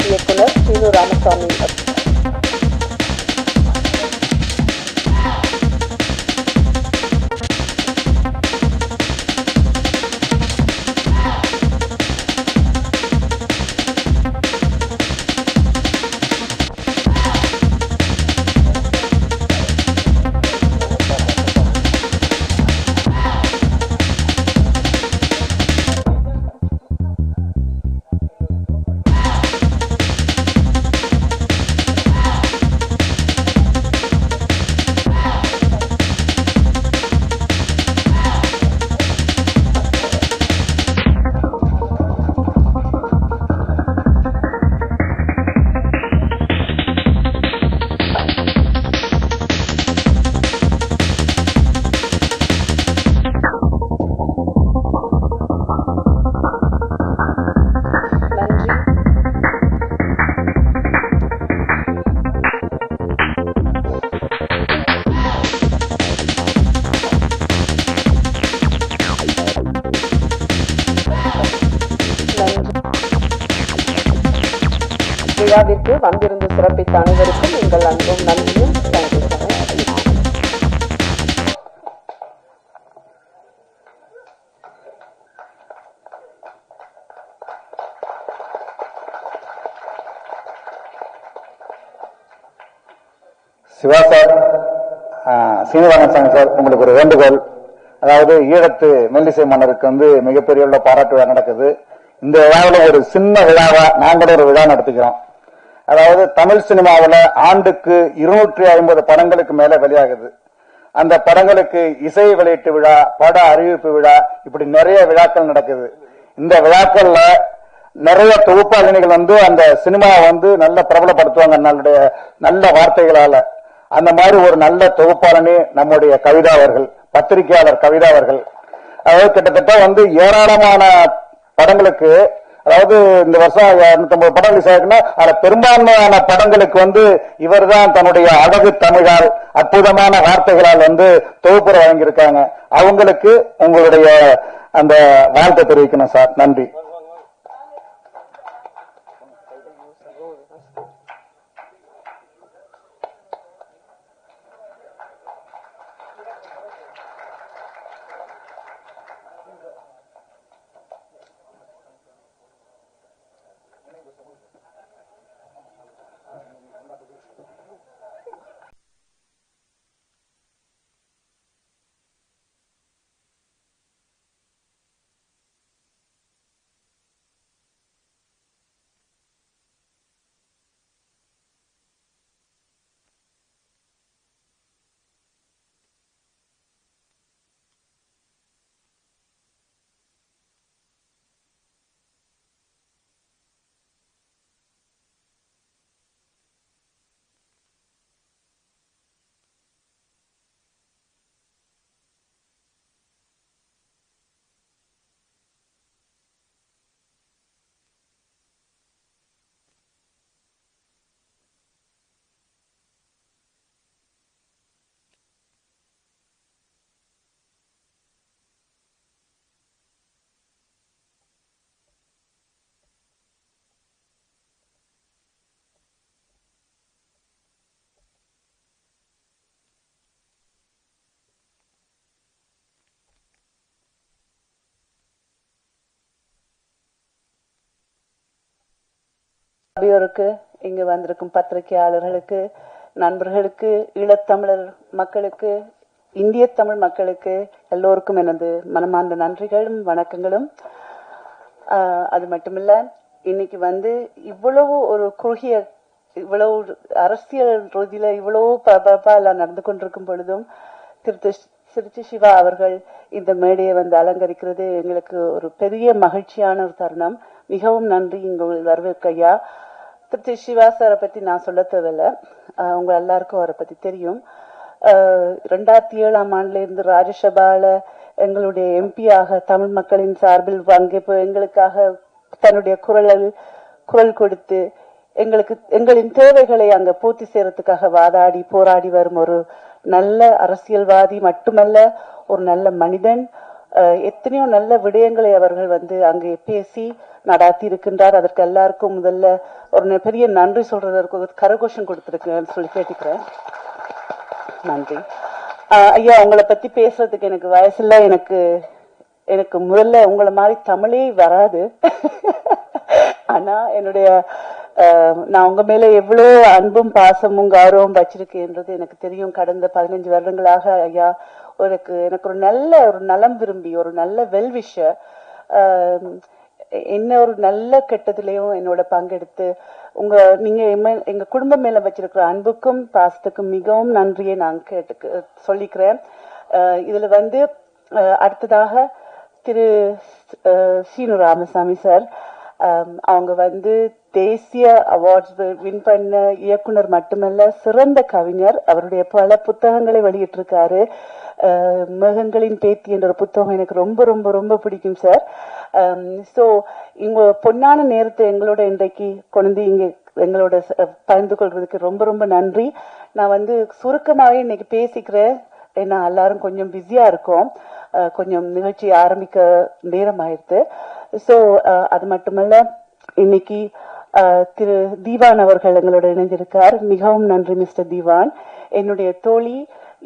இயக்குனர் சீனு ராமசாமி. விழாவிற்கு வந்திருந்து சிறப்பித்த அனைவருக்கும் எங்கள் அன்பும் நன்றியும் சிவா சார், சீனிவாசன் சார், உங்களுக்கு ஒரு வேண்டுகோள். அதாவது ஈழத்து மெல்லிசை மன்னருக்கு மிகப்பெரிய உள்ள பாராட்டு விழா நடக்குது. இந்த விழாவில் ஒரு சின்ன விழாவா நாங்களும் ஒரு விழா நடத்துகிறோம். அதாவது தமிழ் சினிமாவில் ஆண்டுக்கு 250 படங்களுக்கு மேல வெளியாகுது. அந்த படங்களுக்கு இசை வெளியீட்டு விழா, பட அறிவிப்பு விழா, இப்படி நிறைய விழாக்கள் நடக்குது. இந்த விழாக்கள்ல நிறைய தொகுப்பாளினிகள் அந்த சினிமாவை நல்ல பிரபலப்படுத்துவாங்க நல்ல வார்த்தைகளால. அந்த மாதிரி ஒரு நல்ல தொகுப்பாளனி நம்முடைய கவிதா அவர்கள், பத்திரிகையாளர் கவிதா அவர்கள். அதாவது கிட்டத்தட்ட ஏராளமான படங்களுக்கு, அதாவது இந்த வருஷம் 250 படம் ரிலீஸ் ஆயிருக்குன்னா அதுல பெரும்பான்மையான படங்களுக்கு இவர் தான் தன்னுடைய அழகு தமிழால் அற்புதமான வார்த்தைகளால் தொகுப்புரை வழங்கியிருக்காங்க. அவங்களுக்கு உங்களுடைய அந்த வாழ்த்தை தெரிவிக்கணும் சார். நன்றி. சபையோருக்கு, இங்கு வந்திருக்கும் பத்திரிகையாளர்களுக்கு, நண்பர்களுக்கு, ஈழத்தமிழர் மக்களுக்கு, இந்திய தமிழ் மக்களுக்கு எல்லோருக்கும் எனது மனமார்ந்த நன்றிகளும் வணக்கங்களும். அது மட்டுமில்ல, இன்னைக்கு இவ்வளவு ஒரு குறுகிய, இவ்வளவு அரசியல் ரீதியில இவ்வளவு பரபரப்பா எல்லாம் நடந்து கொண்டிருக்கும் பொழுதும் திருச்சி சிவா அவர்கள் இந்த மேடையை அலங்கரிக்கிறது எங்களுக்கு ஒரு பெரிய மகிழ்ச்சியான ஒரு தருணம். மிகவும் நன்றி உங்கள் வரவேற்க ஐயா. திருச்சி சிவா சாரை பத்தி நான் சொல்ல தேவையில்லை, உங்க எல்லாருக்கும் அவரை பத்தி தெரியும். 2007ஆம் ஆண்டுல இருந்து ராஜ்யசபால எங்களுடைய எம்பியாக தமிழ் மக்களின் சார்பில் எங்களுக்காக தன்னுடைய குரல் கொடுத்து எங்களின் தேவைகளை அங்க பூர்த்தி செய்யறதுக்காக வாதாடி போராடி வரும் ஒரு நல்ல அரசியல்வாதி மட்டுமல்ல, ஒரு நல்ல மனிதன். எத்தனையோ நல்ல விடயங்களை அவர்கள் வந்து அங்கே பேசி நடாத்தி இருக்கின்றார். அதற்கு எல்லாருக்கும் முதல்ல ஒரு பெரிய நன்றி சொல்றதற்கு கரகோஷம் கொடுத்திருக்கேன்னு சொல்லி கேட்டுக்கிறேன். நன்றி ஐயா. உங்களை பத்தி பேசுறதுக்கு எனக்கு வயசுல எனக்கு முதல்ல உங்களை மாதிரி தமிழே வராது. ஆனா என்னுடைய நான் உங்க மேல எவ்வளவு அன்பும் பாசமும் கௌரவம் வச்சிருக்கேன்றது எனக்கு தெரியும். கடந்த 15 வருடங்களாக ஐயா எனக்கு ஒரு நலம் விரும்பி, ஒரு நல்ல வெல்விஷர், என்ன ஒரு நல்ல கெட்டதிலையும் என்னோட பங்கெடுத்து நீங்க எங்க குடும்பம் மேல வச்சிருக்கிற அன்புக்கும் பாசத்துக்கும் மிகவும் நன்றியை நான் சொல்லிக்கிறேன். இதுல வந்து அடுத்ததாக திரு சீனு ராமசாமி சார், அவங்க வந்து தேசிய அவார்ட்ஸ் வின் பண்ண இயக்குனர் மட்டுமல்ல, சிறந்த கவிஞர். அவருடைய பல புத்தகங்களை வெளியிட்டிருக்காரு. மேகங்களின் பேத்தி என்ற ஒரு புத்தகம் எனக்கு ரொம்ப ரொம்ப ரொம்ப பிடிக்கும் சார். சோ இங்க பொன்னான நேரத்தை எங்களோட இன்றைக்கு கொண்டு இங்க எங்களோட பகிர்ந்து கொள்வதற்கு ரொம்ப ரொம்ப நன்றி. நான் வந்து சுருக்கமாவே இன்னைக்கு பேசிக்கிறேன். ஏன்னா எல்லாரும் கொஞ்சம் பிஸியா இருக்கோம். கொஞ்சம் நிகழ்ச்சி ஆரம்பிக்க நேரம் ஆயிடுது. சோ அது மட்டுமல்ல, இன்னைக்கு திரு தீவான் அவர்கள் எங்களோட இணைந்திருக்கார். மிகவும் நன்றி மிஸ்டர் தீவான். என்னுடைய தோழி,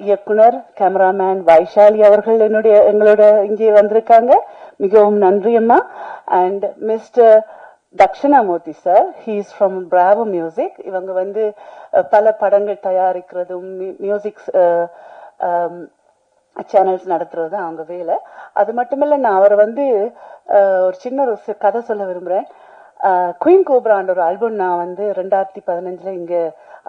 இயக்குனர், கேமராமேன் வைஷாலி அவர்கள் எங்களோட இங்கே வந்திருக்காங்க. மிகவும் நன்றி அம்மா. And mister Dakshinamurthy sir, he is from Bravo music. இவங்க வந்து பல படங்கள் தயாரிக்கிறதும் மியூசிக் சேனல்ஸ் நடத்துறது அவங்க வேலை. அது மட்டுமல்ல, நான் அவரை வந்து ஒரு சின்ன ஒரு கதை சொல்ல விரும்புறேன். குயின் கோப்ரான்ற ஒரு ஆல்பம் நான் வந்து 2015 இங்க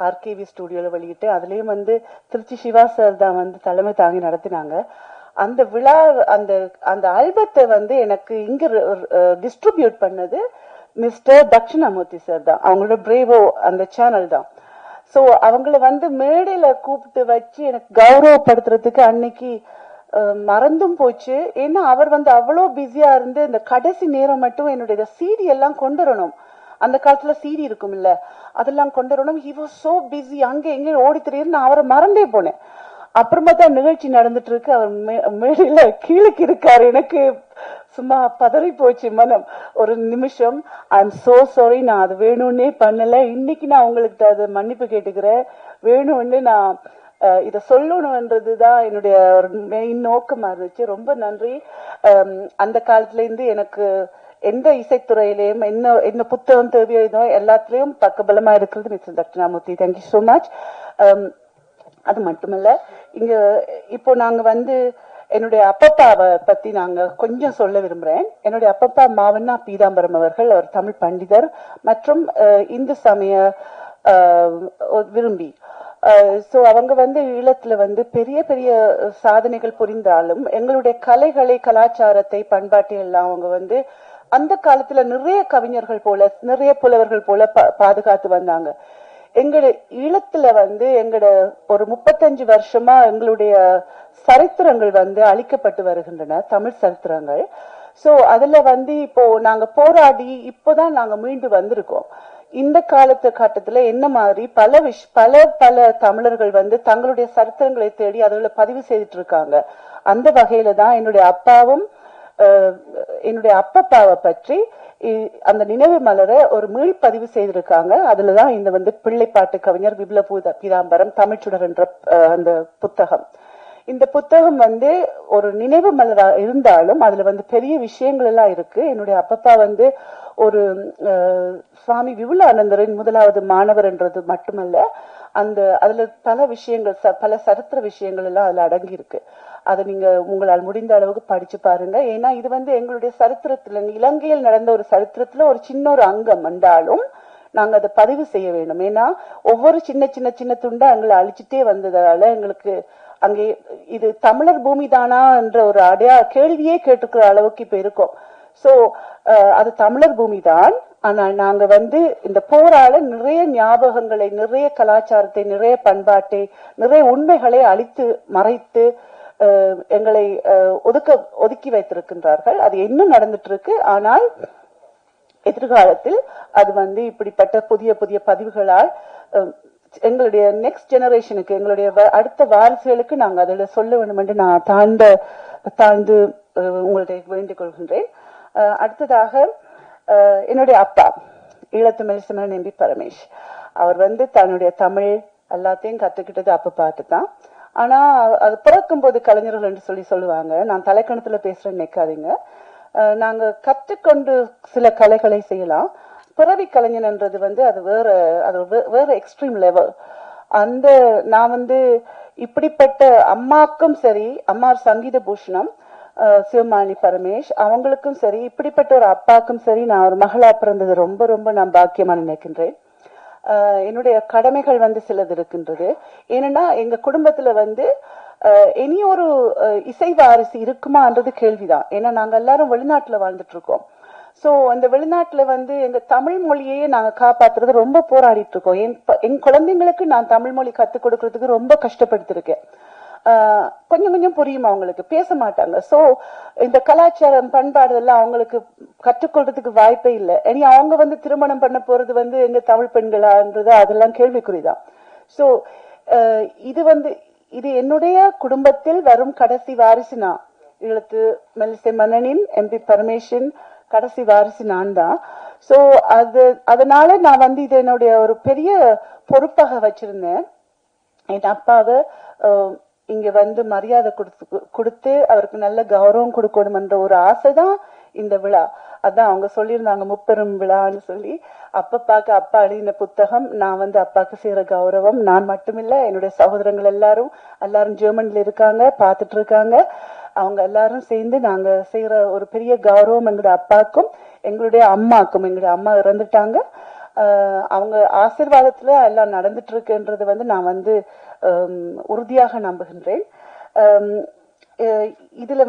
ஆர்கேவி ஸ்டுடியோல வெளியிட்டு, அதுலயும் வந்து திருச்சி சிவா சார் தான் வந்து தலைமை தாங்கி நடத்தினாங்க. அந்த விழா அந்த ஆல்பத்தை வந்து எனக்கு இங்க டிஸ்ட்ரிபியூட் பண்ணது மிஸ்டர் தக்ஷணாமூர்த்தி சார் தான். அவங்களோட பிரேவோ அந்த சேனல் தான். சோ அவங்கள வந்து மேடையில கூப்பிட்டு வச்சு எனக்கு கௌரவப்படுத்துறதுக்கு அன்னைக்கு மறந்தும் போச்சு. ஏன்னா அவர் வந்து அவ்வளோ பிஸியா இருந்து இந்த கடைசி நேரம் மட்டும் என்னுடைய சிடி எல்லாம் கொண்டு வரணும். அந்த காலத்துல சிடி இருக்கும் இல்ல, அதெல்லாம் கொண்டு வரணும். ஹி வாஸ் சோ பிஸி, அங்க எங்க ஓடி தெரியுது. நான் அவரை மறந்தே போனேன். அப்புறமா தான் நிகழ்ச்சி நடந்துட்டு இருக்கு. அவர் மேடையில கீழே இருக்காரு. எனக்கு சும்மா பதறி போச்சு மனம். ஒரு நிமிஷம், ஐ எம் சோ சாரி, நான் அது வேணும்னே பண்ணல. இன்னைக்கு நான் உங்களுக்கு அது மன்னிப்பு கேட்டுக்கிறேன். வேணும்னு நான் இத சொல்லணும்ன்றதுதான் என்னுடைய ஒரு மெயின் நோக்கமா இருந்துச்சு. ரொம்ப நன்றி. அந்த காலத்துல இருந்து எனக்கு எந்த இசைத்துறையிலையும் என்ன புத்தகம் தேவையோ எல்லாத்துலயும் பக்கபலமா இருக்கிறது mister Dakshinamurthy. Thank you so much. அது மட்டுமல்ல, இங்க இப்போ நாங்க வந்து என்னுடைய அப்பப்பாவை பத்தி நாங்க கொஞ்சம் சொல்ல விரும்புறேன். என்னுடைய அப்பப்பா மாவண்ணா பீதாம்பரம் அவர்கள், அவர் தமிழ் பண்டிதர் மற்றும் இந்து சமய விரும்பி. சோ அவங்க வந்து ஈழத்துல வந்து பெரிய பெரிய சாதனைகள் புரிந்தாலும் எங்களுடைய கலைகளை, கலாச்சாரத்தை, பண்பாட்டை எல்லாம் அவங்க வந்து அந்த காலத்துல நிறைய கவிஞர்கள் போல, நிறைய புலவர்கள் போல பாதுகாத்து வந்தாங்க. எங்களோட ஈழத்துல வந்து எங்களோட ஒரு 35 வருஷமா எங்களுடைய சரித்திரங்கள் வந்து அழிக்கப்பட்டு வருகின்றன, தமிழ் சரித்திரங்கள். சோ அதுல வந்து இப்போ நாங்க போராடி இப்போதான் நாங்க மீண்டு வந்திருக்கோம். இந்த கட்டத்துல என்ன மாதிரி பல தமிழர்கள் வந்து தங்களுடைய சரித்திரங்களை தேடி அதுல பதிவு செய்துட்டு இருக்காங்க. அந்த வகையில தான் என்னுடைய அப்பாவும் என்னுடைய அப்பப்பாவை பற்றி அந்த நினைவு மலரை ஒரு மீள்பதிவு செய்திருக்காங்க. அதுலதான் இந்த வந்து பிள்ளைப்பாட்டு கவிஞர் விப்ள பீதாம்பரம் தமிழ்ச்சுடர் என்ற அந்த புத்தகம். இந்த புத்தகம் வந்து ஒரு நினைவு மலரா இருந்தாலும் அதுல வந்து பெரிய விஷயங்கள் எல்லாம் இருக்கு. என்னுடைய அப்பப்பா வந்து ஒரு சுவாமி விபுலானந்தரின் முதலாவது மாணவர் என்றது மட்டுமல்ல, அதுல பல விஷயங்கள், பல சரித்திர விஷயங்கள் எல்லாம் அதுல அடங்கி இருக்கு. அதை நீங்க உங்களால் முடிந்த அளவுக்கு படிச்சு பாருங்க. ஏன்னா இது வந்து எங்களுடைய சரித்திரத்துல, இலங்கையில் நடந்த ஒரு சரித்திரத்துல ஒரு சின்ன ஒரு அங்கம் என்றாலும் நாங்க அதை பதிவு செய்ய வேண்டும். ஏன்னா ஒவ்வொரு சின்ன சின்ன சின்ன துண்டா எங்களை அழிச்சுட்டே வந்ததால எங்களுக்கு அங்கே இது தமிழர் பூமி தானா என்ற ஒரு கேள்வியே கேட்டுக்கிற அளவுக்கு இப்ப இருக்கோம். சோ அது தமிழர் பூமி தான். ஆனால் நாங்க வந்து இந்த போரால நிறைய ஞாபகங்களை, நிறைய கலாச்சாரத்தை, நிறைய பண்பாட்டை, நிறைய உண்மைகளை அழித்து மறைத்து எங்களை ஒதுக்கி வைத்திருக்கின்றார்கள். அது இன்னும் நடந்துட்டு இருக்கு. ஆனால் எதிர்காலத்தில் அது வந்து இப்படிப்பட்ட புதிய புதிய பதிவுகளால் எங்களுடைய நெக்ஸ்ட் ஜெனரேஷனுக்கு, எங்களுடைய அடுத்த வாரிசுகளுக்கு நாங்க அதில் சொல்ல வேண்டும் என்று நான் தாழ்ந்து உங்களுடைய வேண்டிக் கொள்கின்றேன். அடுத்ததாக என்னுடைய அப்பா ஈழத்து மெல்லிசமரன் எம்பி பரமேஷ், அவர் தன்னுடைய தமிழ் எல்லாத்தையும் கத்துக்கிட்டது அப்ப பார்த்துதான். ஆனா அது பிறக்கும் போது கலைஞர்கள் என்று சொல்லுவாங்க. நான் தலைக்கணத்துல பேசுறேன்னு நினைக்காதீங்க. நாங்க கற்றுக்கொண்டு சில கலைகளை செய்யலாம். பிறவி கலைஞன்ன்றது அது வேற எக்ஸ்ட்ரீம் லெவல். நான் இப்படிப்பட்ட அம்மாக்கும் சரி, அம்மா சங்கீத பூஷணம் சிவமாணி பரமேஷ் அவங்களுக்கும் சரி, இப்படிப்பட்ட ஒரு அப்பாக்கும் சரி, நான் ஒரு மகளா பிறந்தது ரொம்ப ரொம்ப நான் பாக்கியமா நினைக்கின்றேன். என்னுடைய கடமைகள் சிலது இருக்கின்றது. ஏன்னா எங்க குடும்பத்துல இனி ஒரு இசை வாரிசு இருக்குமான்றது கேள்விதான். ஏன்னா நாங்க எல்லாரும் வெளிநாட்டுல வாழ்ந்துட்டு இருக்கோம். சோ அந்த வெளிநாட்டுல எங்க தமிழ் மொழியையே நாங்க காப்பாத்துறது ரொம்ப போராடிட்டு இருக்கோம். என் குழந்தைங்களுக்கு நான் தமிழ் மொழி கத்துக் கொடுக்கறதுக்கு ரொம்ப கஷ்டப்படுத்திருக்கேன். கொஞ்சம் கொஞ்சம் புரியும், அவங்களுக்கு பேச மாட்டாங்க. சோ இந்த கலாச்சாரம் பண்பாடு எல்லாம் அவங்களுக்கு கற்றுக்கொள்றதுக்கு வாய்ப்பே இல்லை. இனி அவங்க திருமணம் பண்ண போறது எங்க தமிழ் பெண்களான்றது அதெல்லாம் கேள்விக்குறிதான். சோ இது என்னுடைய குடும்பத்தில் வரும் கடைசி வாரிசு நான். ஈழத்து மெல்லிசை மன்னனின் எம்பி பரமேஷின் கடைசி வாரிசு நான் தான். சோ அதனால நான் இது என்னுடைய ஒரு பெரிய பொறுப்பாக வச்சிருந்தேன். என் அப்பாவை இங்க மரியாதை கொடுத்து அவருக்கு நல்ல கௌரவம் கொடுக்கணும் என்ற ஒரு ஆசைதான் இந்த விழா. அதான் அவங்க சொல்லியிருந்தாங்க முப்பெரும் விழான்னு சொல்லி. அப்பா எழுதின புத்தகம். நான் அப்பாக்கு செய்யற கௌரவம். நான் மட்டுமில்ல, என்னுடைய சகோதரங்கள் எல்லாரும் ஜெர்மனில இருக்காங்க, பாத்துட்டு இருக்காங்க. அவங்க எல்லாரும் சேர்ந்து நாங்க செய்யற ஒரு பெரிய கௌரவம் எங்களுடைய அப்பாக்கும் எங்களுடைய அம்மாக்கும். எங்களுடைய அம்மா இறந்துட்டாங்க. அவங்க ஆசீர்வாதத்துல எல்லாம் நடந்துட்டு இருக்குன்றது நான் உறுதியாக நம்புகின்றேன். இதுல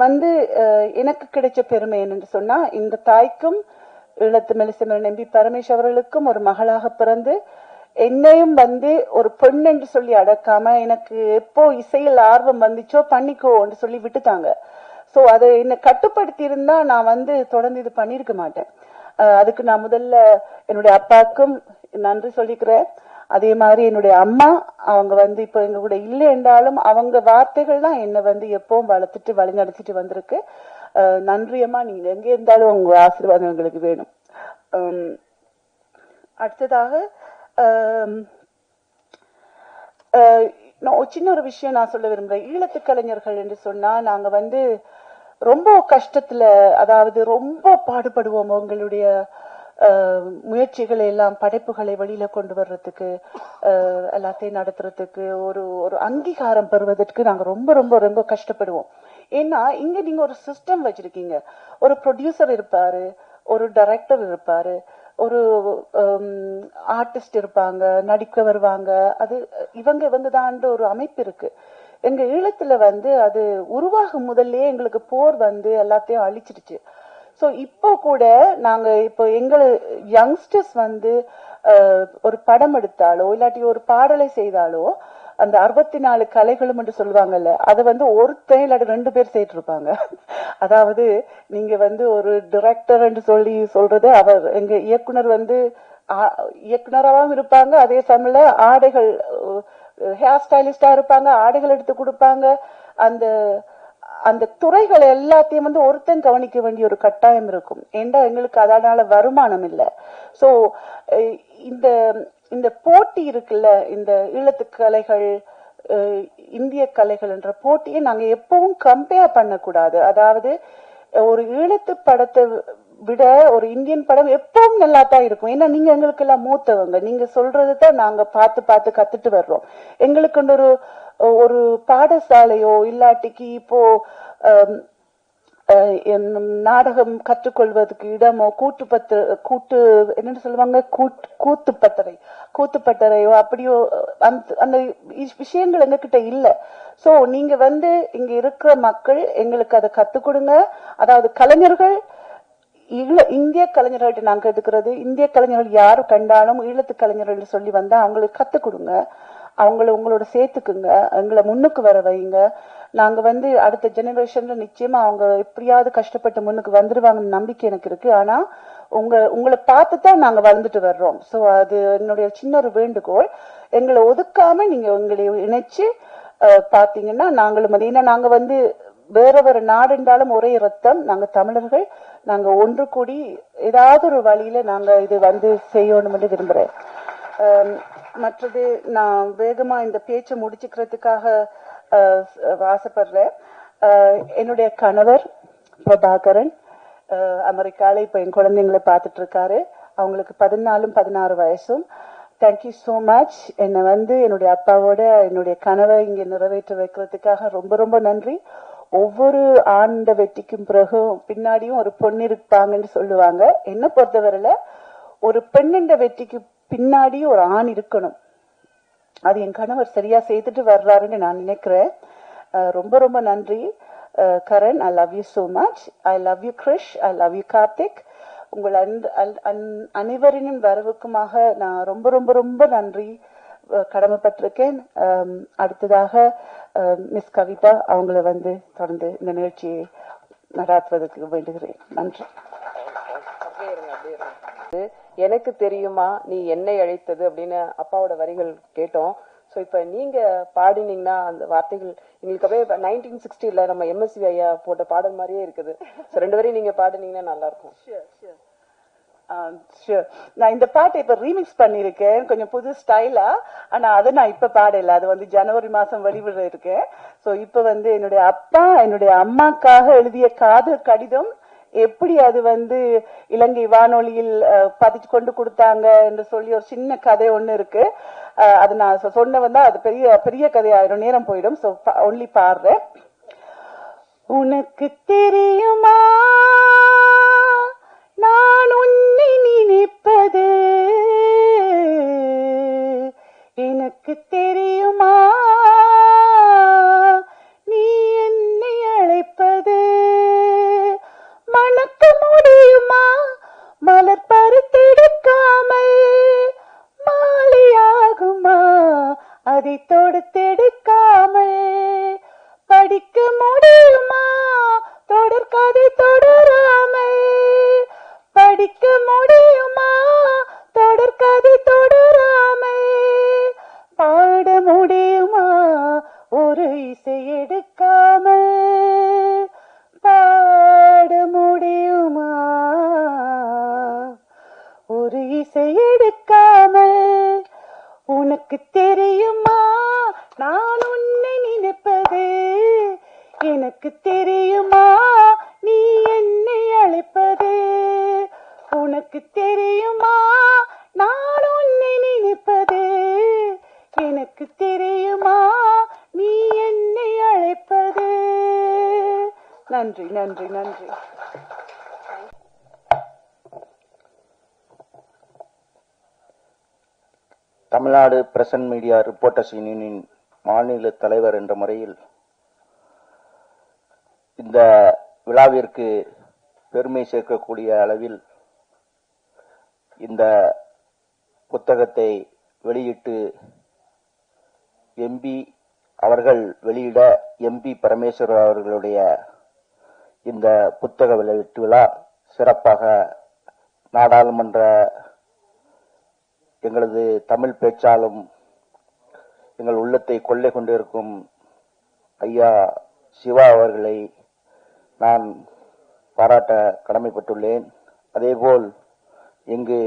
எனக்கு கிடைச்ச பெருமை என்னன்னு சொன்னா, இந்த தாய்க்கும் ஈழத்து மெல்லிசமரன் எம்பி பரமேஷ் அவர்களுக்கும் ஒரு மகளாக பிறந்து என்னையும் ஒரு பெண் என்று சொல்லி அடக்காம, எனக்கு எப்போ இசையில் ஆர்வம் வந்துச்சோ பண்ணிக்கோன்னு சொல்லி விட்டுட்டாங்க. சோ அதை என்ன கட்டுப்படுத்தி இருந்தா நான் தொடர்ந்து இது பண்ணிருக்க மாட்டேன். அதுக்கு நான் முதல்ல என்னுடைய அப்பாவுக்கும் நன்றி சொல்லிக்கிறேன். அதே மாதிரி என்னுடைய அம்மா, அவங்க இப்ப எங்க கூட இல்லை என்றாலும் அவங்க வார்த்தைகள் தான் என்ன எப்பவும் வளர்த்துட்டு வழிநடத்திட்டு வந்திருக்கு. நன்றியம்மா, நீங்க எங்க இருந்தாலும் உங்க ஆசீர்வாதம் எங்களுக்கு வேணும். அடுத்ததாக சின்ன ஒரு விஷயம் நான் சொல்ல விரும்புறேன். ஈழத்து கலைஞர்கள் என்று சொன்னா நாங்க ரொம்ப கஷ்டத்துல, அதாவது ரொம்ப பாடுபடுவோம். உங்களுடைய முயற்சிகளை எல்லாம், படைப்புகளை வெளியில கொண்டு வர்றதுக்கு, எல்லாத்தையும் நடத்துறதுக்கு, ஒரு அங்கீகாரம் பெறுவதற்கு நாங்க ரொம்ப ரொம்ப ரொம்ப கஷ்டப்படுவோம். ஏன்னா இங்க நீங்க ஒரு சிஸ்டம் வச்சிருக்கீங்க. ஒரு ப்ரொடியூசர் இருப்பாரு, ஒரு டைரக்டர் இருப்பாரு, ஒரு ஆர்டிஸ்ட் இருப்பாங்க, நடிக்க வருவாங்க. அது இவங்க தான் ஒரு அமைப்பு இருக்கு. எங்க ஈழத்துல அது உருவாகும் முதல்ல எங்களுக்கு போர் எல்லாத்தையும் அழிச்சிடுச்சு. சோ இப்போ கூட நாங்க இப்போ எங்க யங்ஸ்டர்ஸ் ஒரு படம் எடுத்தாலோ இல்லாட்டி ஒரு பாடலை செய்தாலோ அந்த 64 கலைகளும் என்று சொல்லுவாங்கல்ல, அது ஒருத்தன் இல்லாட்டி 2 பேர் செய்து இருப்பாங்க. அதாவது நீங்க ஒரு டிரெக்டர் என்று சொல்றது, அவர் எங்க இயக்குனர் இயக்குனராகவும் இருப்பாங்க, அதே சமயத்துல ஆடைகள் ஹேர் ஸ்டைலிஸ்டா இருப்பாங்க, ஆடைகள் எடுத்து கொடுப்பாங்க. அந்த அந்த துறைகளை எல்லாத்தையும் ஒருத்தன் கவனிக்க வேண்டிய ஒரு கட்டாயம் இருக்கும். ஏண்டா எங்களுக்கு அதனால வருமானம் இல்லை. சோ இந்த இந்த போட்டி இருக்குல்ல, இந்த ஈழத்து கலைகள் இந்திய கலைகள் என்ற போட்டியை நாங்க எப்பவும் கம்பேர் பண்ணக்கூடாது. அதாவது ஒரு ஈழத்து படத்தை விட ஒரு இந்தியன் படம் எப்பவும் நல்லா தான் இருக்கும். ஏன்னா நீங்க எங்களுக்கு எல்லாம் மூத்தவங்க, நீங்க சொல்றதுதான் நாங்க பார்த்து பார்த்து கத்துட்டு வர்றோம். எங்களுக்கு ஒரு பாடசாலையோ இல்லாட்டிக்கு இப்போ நாடகம் கற்றுக்கொள்வதற்கு இடமோ கூட்டு என்னன்னு சொல்லுவாங்க, கூத்துப்பட்டறையோ அப்படியோ அந்த விஷயங்கள் எங்ககிட்ட இல்ல. சோ நீங்க இங்க இருக்கிற மக்கள் எங்களுக்கு அதை கத்துக் கொடுங்க. அதாவது கலைஞர்கள், இந்திய கலைஞர்கள்ட்ட நாங்க எடுக்கிறது, இந்திய கலைஞர்கள் யாரு கண்டாலும் ஈழத்து கலைஞர்கள் சொல்லி வந்தா அவங்களுக்கு கத்துக் கொடுங்க, உங்களோட சேர்த்துக்குங்க, எங்களை முன்னுக்கு வர வைங்க. நாங்க அடுத்த ஜெனரேஷன்ல நிச்சயமா அவங்க எப்படியாவது கஷ்டப்பட்டு முன்னுக்கு வந்துருவாங்கன்னு நம்பிக்கை எனக்கு இருக்கு. ஆனா உங்களை பார்த்துதான் நாங்க வளர்ந்துட்டு வர்றோம். சோ அது என்னுடைய சின்ன ஒரு வேண்டுகோள். எங்களை ஒதுக்காம நீங்க உங்களை இணைச்சு பாத்தீங்கன்னா நாங்களும் அது. ஏன்னா நாங்க வந்து வேற வேற நாடு என்றாலும் ஒரே ரத்தம், நாங்க தமிழர்கள், நாங்க ஒன்று கூடி ஏதாவது ஒரு வழியில நாங்க இது வந்து செய்யணும்னு விரும்புறேன். மற்றது நான் வேகமா இந்த பேச்சை முடிச்சுக்கிறதுக்காக ஆசைப்படுறேன். என்னுடைய கணவர் பிரபாகரன் அமெரிக்கால இப்ப என் குழந்தைங்களை பார்த்துட்டு இருக்காரு. அவங்களுக்கு 14-16 வயசும். Thank you so much. என்னை வந்து என்னுடைய அப்பாவோட என்னுடைய கனவை இங்க நிறைவேற்ற வைக்கிறதுக்காக ரொம்ப ரொம்ப நன்றி. ஒவ்வொரு ஆண்ட வெற்றிக்கும் பிறகும் பின்னாடியும் ஒரு பொண்ணு இருப்பாங்கன்னு சொல்லுவாங்க. என்ன பொறுத்தவரையில ஒரு பெண்ணின் வெற்றிக்கு பின்னாடியும் ஒரு ஆண் இருக்கணும். அது என் கணவர் சரியா செய்துட்டு வர்றாருன்னு நான் நினைக்கிறேன். ரொம்ப ரொம்ப நன்றி Karan. I love you so much. I love you Krish. I love you Karthik. உங்கள் அனைவரின் வரவுக்குமாக நான் ரொம்ப ரொம்ப ரொம்ப நன்றி கடமைப்பட்டிருக்கேன். அடுத்ததாக மிஸ் கவிதா அவங்கள வந்து தொடர்ந்து இந்த நிகழ்ச்சியை நடாத்துவதற்கு வேண்டுகிறேன். நன்றி. எனக்கு தெரியுமா நீ என்னை அழைத்தது அப்படின்னு அப்பாவோட வரிகள் கேட்டோம். ஸோ இப்போ நீங்க பாடினீங்கன்னா அந்த வார்த்தைகள் எங்களுக்கு அப்படியே 1960 நம்ம எம்எஸ்வி ஐயா போட்ட பாடல் மாதிரியே இருக்குது. ஸோ 2 வரையும் நீங்க பாடினீங்கன்னா நல்லா இருக்கும். நான் இந்த பாட்டை இப்ப ரீமிக்ஸ் பண்ணிருக்கேன், கொஞ்சம் புது ஸ்டைலா. ஆனா அதை நான் இப்ப பாடல, அது வந்து ஜனவரி மாசம் வெளிவிட இருக்கேன். சோ இப்ப வந்து என்னுடைய அப்பா என்னுடைய அம்மாக்காக எழுதிய காதல் கடிதம் எப்படி அது வந்து இலங்கை வானொலியில் பதிச்சு கொண்டு கொடுத்தாங்க என்று சொல்லி ஒரு சின்ன கதை ஒண்ணு இருக்கு. அது நான் சொன்ன வந்தா அது பெரிய பெரிய கதையாயிரும், நேரம் போயிடும். சோ ஒன்லி பாடுறேன். உனக்கு தெரியுமா நான் உன்னை நினைப்பது, எனக்கு தெரியுமா நீ என்னை அழைப்பது, மணக்க முடியுமா மலர் பருத்தெடுக்காமல், மாலையாகுமா அதை தொடுத்தெடுக்காமல், படிக்க முடியுமா தொடர்கதை தொடராமல், படிக்க முடியுமா தொடர்கதை தொடராமல், பாட முடியுமா ஒரு இசை எடுக்காமல், பாட முடியுமா ஒரு இசை எடுக்காமல், உனக்கு தெரியுமா நான் உன்னை நினைப்பது, எனக்கு தெரியுமா நீ என்னை அழைப்பது, உனக்கு தெரியுமா நான் உன்னை நினைப்பது, எனக்கு தெரியுமா நீ என்னை அழைப்பது. நன்றி நன்றி நன்றி. தமிழ்நாடு பிரசன்ட் மீடியா ரிப்போர்ட்டர்ஸ் யூனியனின் மாநில தலைவர் என்ற முறையில் இந்த விழாவிற்கு பெருமை சேர்க்கக்கூடிய அளவில் இந்த புத்தகத்தை வெளியிட்டு எம்பி அவர்கள் வெளியிட எம்பி பரமேஸ்வரர் அவர்களுடைய இந்த புத்தக வெளியீட்டு விழா சிறப்பாக நாடாளுமன்ற எங்களது தமிழ் பேச்சாலும் எங்கள் உள்ளத்தை கொள்ளை கொண்டிருக்கும் ஐயா சிவா அவர்களை நான் பாராட்ட கடமைப்பட்டுள்ளேன். அதேபோல் இங்கு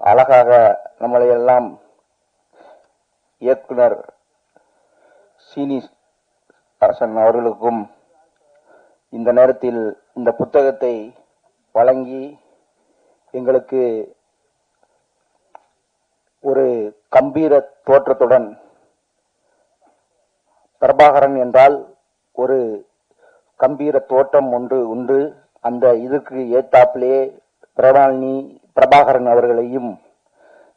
அழகாக நம்மளையெல்லாம் இயக்குனர் சீனிவாசன் அவர்களுக்கும் இந்த நேரத்தில் இந்த புத்தகத்தை வழங்கி எங்களுக்கு ஒரு கம்பீர தோற்றத்துடன், பிரபாகரன் என்றால் ஒரு கம்பீர தோற்றம் ஒன்று உண்டு, அந்த இதற்கு ஏத்தாப்பிலே பிரபாகரன் அவர்களையும்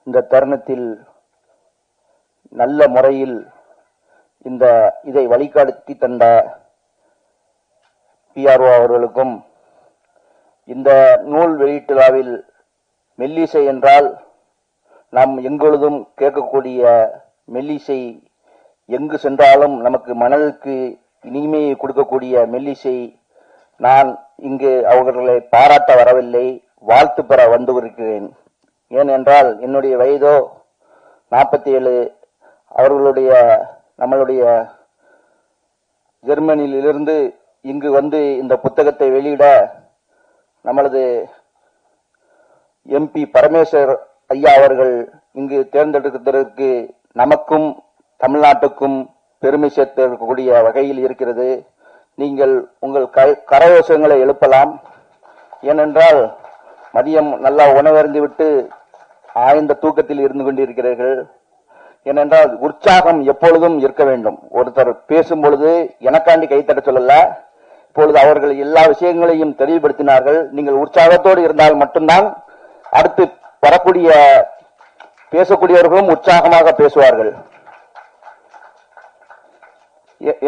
இந்த தருணத்தில் நல்ல முறையில் இதை வழிகாட்டி தந்த PRO அவர்களுக்கும், இந்த நூல் வெளியீட்டு விழாவில் மெல்லிசை என்றால் நாம் எங்கொழுதும் கேட்கக்கூடிய மெல்லிசை, எங்கு சென்றாலும் நமக்கு மனதுக்கு இனிமையை கொடுக்கக்கூடிய மெல்லிசை, நான் இங்கு அவர்களை பாராட்ட வரவில்லை, வாழ்த்து பெற வந்து இருக்கிறேன். ஏனென்றால் என்னுடைய வயதோ 47 அவர்களுடைய நம்மளுடைய ஜெர்மனியிலிருந்து இங்கு வந்து இந்த புத்தகத்தை வெளியிட நம்மளது MP பரமேஸ்வர் ஐயா அவர்கள் இங்கு தேர்ந்தெடுப்பதற்கு நமக்கும் தமிழ்நாட்டுக்கும் பெருமை சேர்த்திருக்கக்கூடிய வகையில் இருக்கிறது. நீங்கள் உங்கள் கரகோஷங்களை எழுப்பலாம். ஏனென்றால் மதியம் நல்லா உணவருந்தி விட்டு ஆழ்ந்த தூக்கத்தில் இருந்து கொண்டிருக்கிறீர்கள். ஏனென்றால் உற்சாகம் எப்பொழுதும் இருக்க வேண்டும். ஒருத்தர் பேசும் பொழுது எனக்காண்டி கைத்தட்ட சொல்லல, இப்பொழுது அவர்கள் எல்லா விஷயங்களையும் தெளிவுபடுத்தினார்கள். நீங்கள் உற்சாகத்தோடு இருந்தால் மட்டும்தான் அடுத்து வரக்கூடிய பேசக்கூடியவர்களும் உற்சாகமாக பேசுவார்கள்.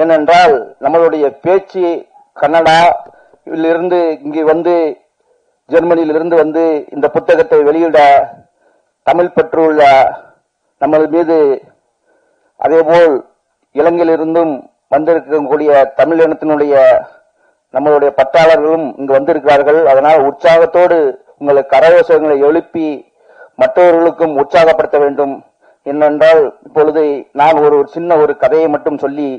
ஏனென்றால் நம்மளுடைய பேச்சு கன்னடாவிலிருந்து இங்கு வந்து ஜெர்மனியிலிருந்து வந்து இந்த புத்தகத்தை வெளியிட தமிழ் பற்றுள்ள நமது மீது, அதேபோல் இலங்கையிலிருந்தும் வந்திருக்கக்கூடிய தமிழ் இனத்தினுடைய நம்மளுடைய பற்றாளர்களும் இங்கு வந்திருக்கிறார்கள். அதனால் உற்சாகத்தோடு உங்களை கரகோஷங்களை எழுப்பி மற்றவர்களுக்கும் உற்சாகப்படுத்த வேண்டும். என்னென்றால் இப்பொழுது நான் ஒரு சின்ன ஒரு கதையை மட்டும் சொல்லி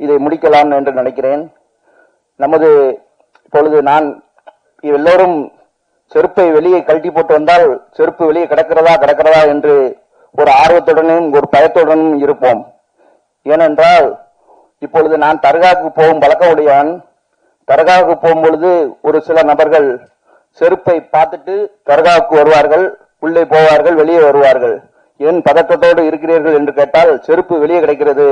இதை முடிக்கலாம் என்று நினைக்கிறேன். நமது இப்பொழுது நான் எல்லோரும் செருப்பை வெளியே கழட்டி போட்டு வந்தால் செருப்பு வெளியே கிடக்கிறதா என்று ஒரு ஆர்வத்துடனும் ஒரு பயத்துடனும் இருப்போம். ஏனென்றால் இப்பொழுது நான் தர்காவுக்கு போகும் பழக்கம் உடையான். தர்காவுக்கு போகும்பொழுது ஒரு சில நபர்கள் செருப்பை பார்த்துட்டு தர்காவுக்கு வருவார்கள், உள்ளே போவார்கள், வெளியே வருவார்கள். ஏன் பதற்றத்தோடு இருக்கிறீர்கள் என்று கேட்டால் செருப்பு வெளியே கிடைக்கிறது,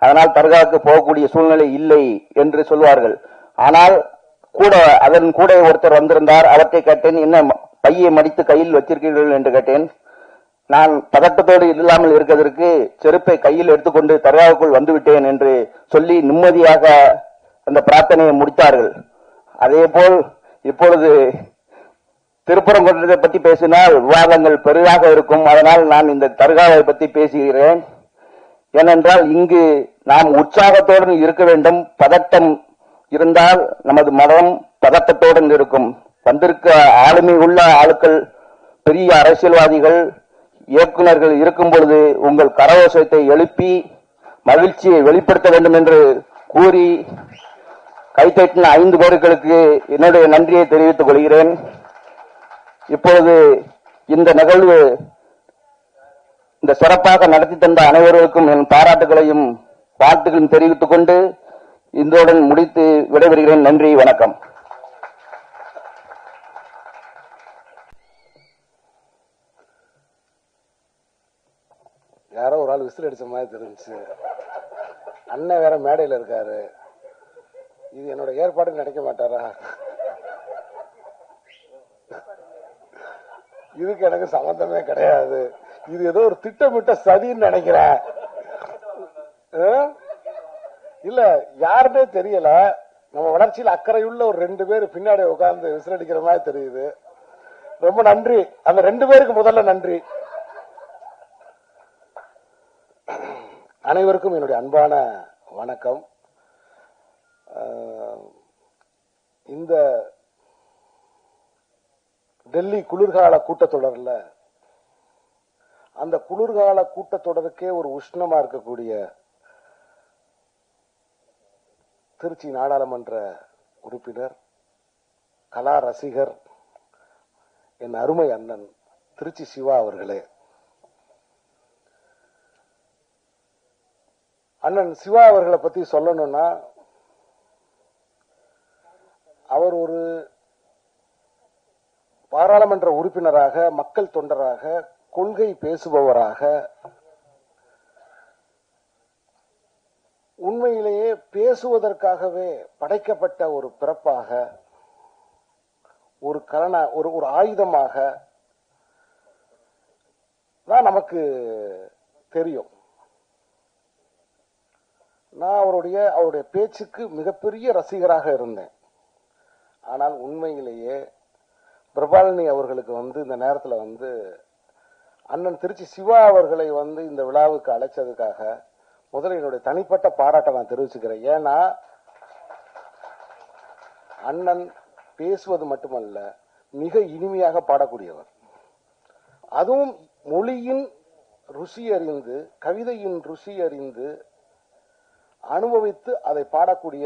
அதனால் தர்காவுக்கு போகக்கூடிய சூழ்நிலை இல்லை என்று சொல்வார்கள். ஆனால் கூட அதன் கூட ஒருத்தர் வந்திருந்தார். அவற்றை கேட்டேன், என்ன பையை மடித்து கையில் வச்சிருக்கிறீர்கள் என்று கேட்டேன். நான் பதட்டத்தோடு இல்லாமல் இருக்கிறதற்கு செருப்பை கையில் எடுத்துக்கொண்டு தர்காவுக்குள் வந்துவிட்டேன் என்று சொல்லி நிம்மதியாக அந்த பிரார்த்தனையை முடித்தார்கள். அதே போல் இப்பொழுது திருப்பரங்குன்றத்தை பற்றி பேசினால் விவாதங்கள் பெரிதாக இருக்கும். அதனால் நான் இந்த தர்காவை பற்றி பேசுகிறேன். ஏனென்றால் இங்கு நாம் உற்சாகத்தோடு இருக்க வேண்டும். பதட்டம் இருந்தால் நமது மனம் பதட்டத்துடன் இருக்கும். வந்திருக்க ஆளுமை உள்ள ஆட்கள், பெரிய அரசியல்வாதிகள், இயக்குநர்கள் இருக்கும் பொழுது உங்கள் கரகோஷத்தை எழுப்பி மகிழ்ச்சியை வெளிப்படுத்த வேண்டும் என்று கூறி கைத்தட்டின 5 பேர்களுக்கு என்னுடைய நன்றியை தெரிவித்துக் கொள்கிறேன். இப்பொழுது இந்த நிகழ்வு இந்த சிறப்பாக நடத்தி தந்த அனைவருக்கும் என் பாராட்டுகளையும் வாழ்த்துக்களையும் தெரிவித்துக் கொண்டு இதனுடன் முடித்து விடைபெறுகிறேன். நன்றி, வணக்கம். யாரோ ஒரு ஆள் விசில் அடிச்ச மாதிரி தெரிஞ்சு. அண்ணன் வேற மேடையில் இருக்காரு. இது என்னோட ஏற்பாடு நினைக்க மாட்டாரா? இதுக்கு எனக்கு சம்பந்தமே கிடையாது. இது ஏதோ ஒரு திட்டமிட்ட சதின்னு நினைக்கிறேன். இல்ல யாருன்னே தெரியல. நம்ம வளர்ச்சியில் அக்கறையுள்ள ஒரு 2 பேர் பின்னாடி உட்கார்ந்து விசிலடிக்கிற மாதிரி தெரியுது. ரொம்ப நன்றி. அந்த 2 பேருக்கு முதல்ல நன்றி. அனைவருக்கும் என்னுடைய அன்பான வணக்கம். இந்த டெல்லி குளிர்கால கூட்டத்தொடர்ல அந்த குளிர்கால கூட்டத்தொடருக்கே ஒரு உஷ்ணமா இருக்கக்கூடிய திருச்சி நாடாளுமன்ற உறுப்பினர், கலா ரசிகர், என் அருமை அண்ணன் திருச்சி சிவா அவர்களே, அண்ணன் சிவா அவர்களை பத்தி சொல்லணும்னா, அவர் ஒரு பாராளுமன்ற உறுப்பினராக, மக்கள் தொண்டராக, கொள்கை பேசுபவராக, உண்மையிலேயே பேசுவதற்காகவே படைக்கப்பட்ட ஒரு பிறப்பாக, ஒரு ஒரு ஆயுதமாக தான் நமக்கு தெரியும். நான் அவருடைய பேச்சுக்கு மிகப்பெரிய ரசிகராக இருந்தேன். ஆனால் உண்மையிலேயே பிரபாலினி அவர்களுக்கு இந்த நேரத்தில் அண்ணன் திருச்சி சிவா அவர்களை இந்த விழாவுக்கு அழைச்சதுக்காக முதல்ல என்னுடைய தனிப்பட்ட பாராட்டை நான் தெரிவிச்சுக்கிறேன். ஏன்னா அண்ணன் பேசுவது மட்டுமல்ல, மிக இனிமையாக பாடக்கூடியவர். அதுவும் மொழியின் ருசி அறிந்து, கவிதையின் ருசி அறிந்து அனுபவித்து அதை பாடக்கூடிய,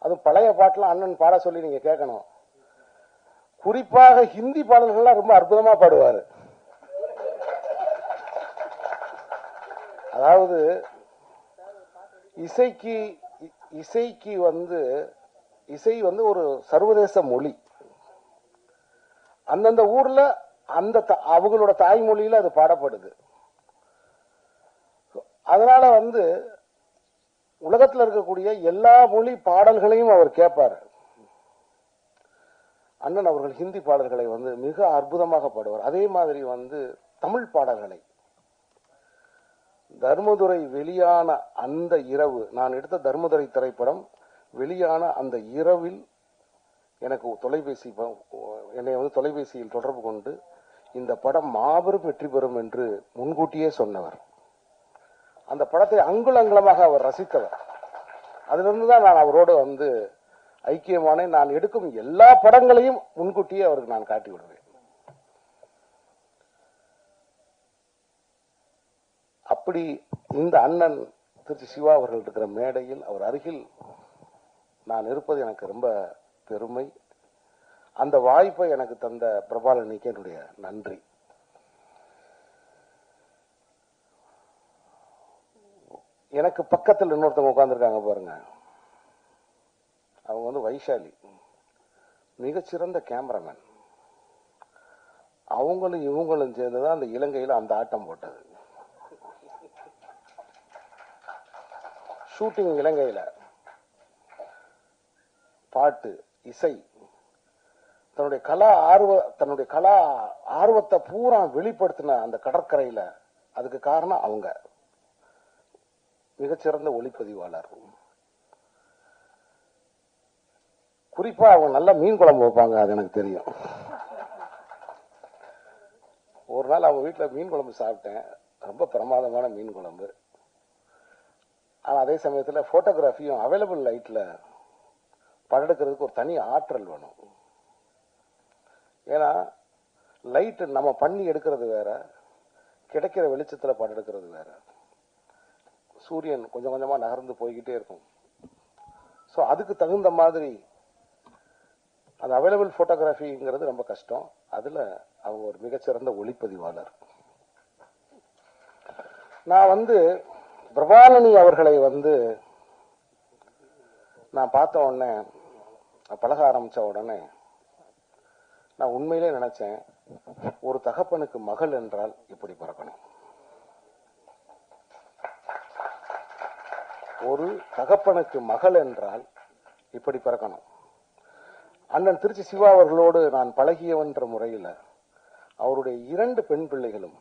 அது பழைய பாட்டுலாம் அண்ணன் பாட சொல்லி நீங்க கேட்கணும். குறிப்பாக ஹிந்தி பாடல்கள்லாம் ரொம்ப அற்புதமா பாடுவாரு. அதாவது இசைக்கு இசை ஒரு சர்வதேச மொழி. அந்தந்த ஊர்ல அவங்களோட தாய்மொழியில அது பாடப்படுது. அதனால உலகத்தில் இருக்கக்கூடிய எல்லா மொழி பாடல்களையும் அவர் கேட்பார். அண்ணன் அவர்கள் ஹிந்தி பாடல்களை மிக அற்புதமாக பாடுவார். அதே மாதிரி தமிழ் பாடல்களை, தர்மதுரை வெளியான அந்த இரவு, நான் எடுத்த தர்மதுரை திரைப்படம் வெளியான அந்த இரவில் எனக்கு என்னை தொலைபேசியில் தொடர்பு கொண்டு இந்த படம் மாபெரும் வெற்றி பெறும் என்று முன்கூட்டியே சொன்னவர். அந்த படத்தை அங்குலங்கலமாக அவர் ரசித்தவர். அதிலிருந்துதான் நான் அவரோடு ஐக்கியமான, நான் எடுக்கும் எல்லா படங்களையும் முன்கூட்டியே அவருக்கு நான் காட்டி விடுவேன். அப்படி இந்த அண்ணன் திருச்சி சிவா அவர்கள் இருக்கிற மேடையில், அவர் அருகில் நான் இருப்பது எனக்கு ரொம்ப பெருமை. அந்த வாய்ப்பை எனக்கு தந்த பிரபாலனிக்கு என்னுடைய நன்றி. எனக்கு பக்கத்தில் இன்னொருத்தவங்க உட்கார்ந்துருக்காங்க பாருங்க, அவங்க வைஷாலி, மிகச்சிறந்த கேமராமேன். அவங்களும் இவங்களும் சேர்ந்துதான் அந்த இலங்கையில் அந்த ஆட்டம் போட்டது. ஷூட்டிங் இலங்கையில, பாட்டு, இசை, தன்னுடைய கலா ஆர்வத்தை பூரா வெளிப்படுத்தின அந்த கடற்கரையில, அதுக்கு காரணம் அவங்க. மிகச்சிறந்த ஒளிப்பதிவாளர். குறிப்பா அவங்க நல்ல மீன் குழம்பு வைப்பாங்க, அது எனக்கு தெரியும். ஒரு நாள் அவங்க வீட்டுல மீன் குழம்பு சாப்பிட்டேன், ரொம்ப பிரமாதமான மீன் குழம்பு. ஆனா அதே சமயத்துல போட்டோகிராஃபியும் அவைலபிள் லைட்ல படம் எடுக்கிறதுக்கு ஒரு தனி ஆற்றல் வேணும். ஏன்னா லைட் நம்ம பண்ணி எடுக்கிறது வேற, கிடைக்கிற வெளிச்சத்துல படம் எடுக்கிறது வேற. சூரியன் கொஞ்சம் கொஞ்சமா நகர்ந்து போய்கிட்டே இருக்கும். ஸோ அதுக்கு தகுந்த மாதிரி அந்த அவைலபிள் போட்டோகிராஃபிங்கிறது ரொம்ப கஷ்டம். அதுல அவங்க ஒரு மிகச்சிறந்த ஒளிப்பதிவாளர். நான் பிரபாலனி அவர்களை நான் பார்த்த உடனே, பழக ஆரம்பிச்ச உடனே நான் உண்மையிலே நினைச்சேன், ஒரு தகப்பனுக்கு மகள் என்றால் இப்படி பிறக்கணும். ஒரு தகப்பனுக்கு மகள் என்றால் இப்படி பிறக்கணும். அண்ணன் திருச்சி சிவா அவர்களோடு நான் பழகியவன்ற முறையில் அவருடைய 2 பெண் பிள்ளைகளும்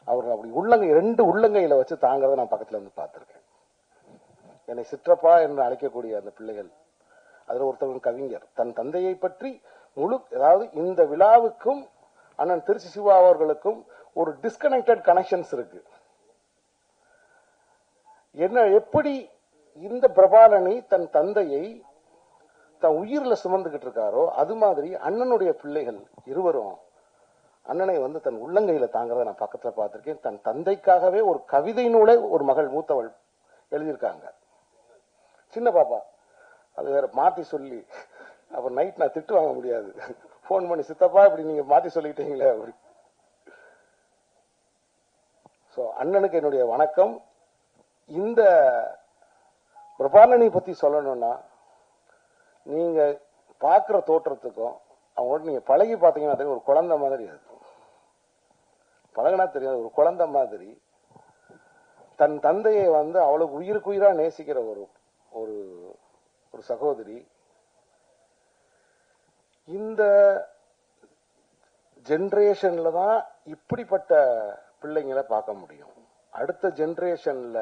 அவர் அப்படி ரெண்டு உள்ளங்கையில வச்சு தாங்கிறத நான் பக்கத்துல பார்த்திருக்கேன். என்னை சிற்றப்பா என்று அழைக்கக்கூடிய அந்த பிள்ளைகள், அதுல ஒருத்தவங்க கவிஞர், தன் தந்தையை பற்றி அதாவது இந்த விழாவுக்கும் அண்ணன் திருச்சி சிவா அவர்களுக்கும் ஒரு டிஸ்கனெக்டட் கனெக்ஷன்ஸ் இருக்கு. என்ன, எப்படி இந்த பிரபாலனி தன் தந்தையை தன் உயிரில சுமந்துகிட்டு இருக்காரோ, அது மாதிரி அண்ணனுடைய பிள்ளைகள் இருவரும் அண்ணனை தன் உள்ளங்கையில தாங்கிறத நான் பக்கத்துல பார்த்திருக்கேன். தன் தந்தைக்காகவே ஒரு கவிதை நூலை ஒரு மகள் மூத்தவள் எழுதியிருக்காங்க. சின்ன பாப்பா, அது வேற மாத்தி சொல்லி, அப்ப நைட் நான் திட்டு வாங்க முடியாது, போன் பண்ணி சித்தப்பா இப்படி நீங்க மாத்தி சொல்லிட்டீங்களே அப்படி. சோ அண்ணனுக்கு என்னுடைய வணக்கம். இந்த பிரபாலனி பத்தி சொல்லணும்னா, நீங்க பாக்குற தோற்றத்துக்கும் அவங்களோட நீங்க பழகி பாத்தீங்கன்னா ஒரு குழந்தை மாதிரி, அது பழகினா தெரியாது, ஒரு குழந்தை மாதிரி தன் தந்தையை அவளுக்கு உயிருக்கு உயிரா நேசிக்கிற ஒரு ஒரு சகோதரி. இந்த ஜெனரேஷன்ல தான் இப்படிப்பட்ட பிள்ளைங்களை பார்க்க முடியும். அடுத்த ஜெனரேஷன்ல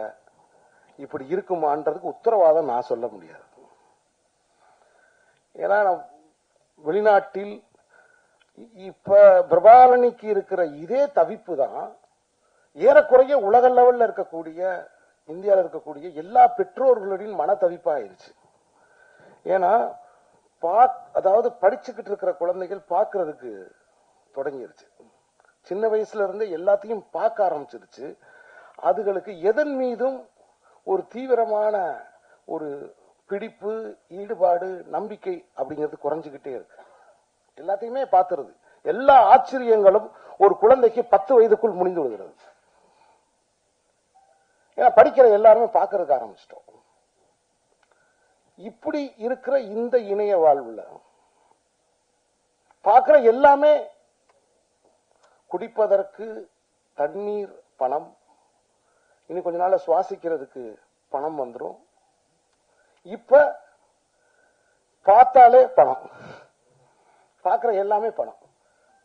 இப்படி இருக்குமான்றதுக்கு உத்தரவாதம் நான் சொல்ல முடியாது. ஏன்னா வெளிநாட்டில் இப்ப பிரபாலனிக்கு இருக்கிற இதே தவிப்பு தான் ஏறக்குறைய உலக லெவல்ல இருக்கக்கூடிய, இந்தியாவில் இருக்கக்கூடிய எல்லா பெற்றோர்களுடைய மன தவிப்பாயிருச்சு. ஏன்னா அதாவது படிச்சுக்கிட்டு இருக்கிற குழந்தைகள் பார்க்கறதுக்கு தொடங்கிருச்சு. சின்ன வயசுல இருந்து எல்லாத்தையும் பார்க்க ஆரம்பிச்சிருச்சு. அதுகளுக்கு எதன் மீதும் ஒரு தீவிரமான ஒரு பிடிப்பு, ஈடுபாடு, நம்பிக்கை அப்படிங்கிறது குறைஞ்சுக்கிட்டே இருக்கு. எல்லாத்தையுமே பார்த்துருது. எல்லா ஆச்சரியங்களும் ஒரு குழந்தைக்கு 10 வயதுக்குள் முடிந்து விடுகிறது. ஏன்னா படிக்கிற எல்லாருமே பார்க்கறதுக்கு ஆரம்பிச்சிட்டோம். இப்படி இருக்கிற இந்த இணைய வாழ்வுல பார்க்கிற எல்லாமே குடிப்பதற்கு தண்ணீர், பணம், இனி கொஞ்ச நாள்ல சுவாசிக்கிறதுக்கு பணம் வந்துடும். இப்ப பார்த்தாலே பணம், பார்க்கிற எல்லாமே பணம்.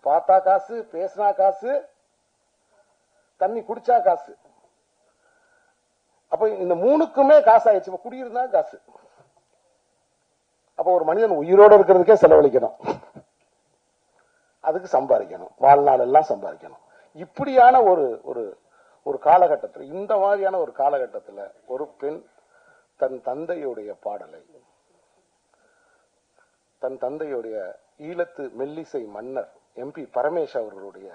பார்த்தா காசு, பேசினா காசு, தண்ணி குடிச்சா காசு. அப்ப இந்த 3க்குமே காசு ஆயிடுச்சு. இப்ப குடியிருந்தா காசு. அப்ப ஒரு மனிதன் உயிரோடு இருக்கிறதுக்கே செலவழிக்கணும், அதுக்கு சம்பாதிக்கணும், வாழ்நாள் எல்லாம் சம்பாதிக்கணும். இப்படியான ஒரு ஒரு ஒரு காலகட்டத்தில், இந்த மாதிரியான ஒரு காலகட்டத்தில் ஒரு பெண் தன் தந்தையுடைய பாடலை, தன் தந்தையுடைய ஈழத்து மெல்லிசை மன்னர் MP பரமேஷ் அவர்களுடைய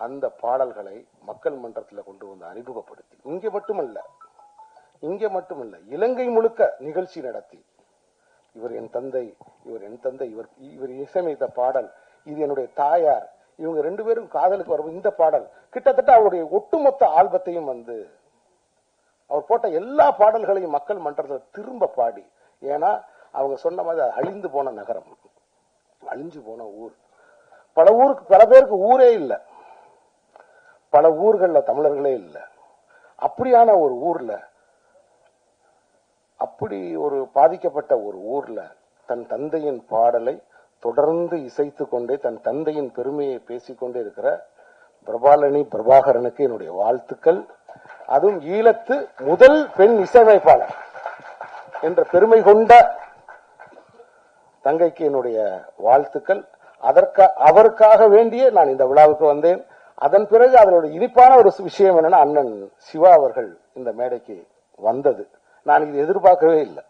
அந்த பாடல்களை மக்கள் மன்றத்தில் கொண்டு வந்து அறிமுகப்படுத்தி, இங்கே மட்டுமல்ல இலங்கை முழுக்க நிகழ்ச்சி நடத்தி, இவர் என் தந்தை, இவர் என் தந்தை, இவர் இசையமைத்த பாடல், இது என்னுடைய தாயார், இவங்க 2 பேரும் காதலுக்கு வரும் இந்த பாடல், கிட்டத்தட்ட அவருடைய ஒட்டுமொத்த ஆல்பத்தையும் வந்து அவர் போட்ட எல்லா பாடல்களையும் மக்கள் மன்றத்தில் திரும்ப பாடி. ஏன்னா அவங்க சொன்ன மாதிரி அழிந்து போன நகரம், அழிஞ்சு போன ஊர், பல பேருக்கு ஊரே இல்லை, பல ஊர்கள்ல தமிழர்களே இல்லை. அப்படியான ஒரு ஊர்ல, அப்படி ஒரு பாதிக்கப்பட்ட ஒரு ஊர்ல தன் தந்தையின் பாடலை தொடர்ந்து இசைத்து கொண்டே தன் தந்தையின் பெருமையை பேசிக்கொண்டே இருக்கிற பிரபாலனி பிரபாகரனுக்கு என்னுடைய வாழ்த்துக்கள். அதுவும் ஈழத்து முதல் பெண் இசையமைப்பாளர் என்ற பெருமை கொண்ட தங்கைக்கு என்னுடைய வாழ்த்துக்கள். அவருக்காக வேண்டியே நான் இந்த விழாவுக்கு வந்தேன். அதன் பிறகு அதனோட இனிப்பான ஒரு விஷயம் என்னன்னா, அண்ணன் சிவா அவர்கள் இந்த மேடைக்கு வந்தது. நான் இது எதிர்பார்க்கவே இல்லை.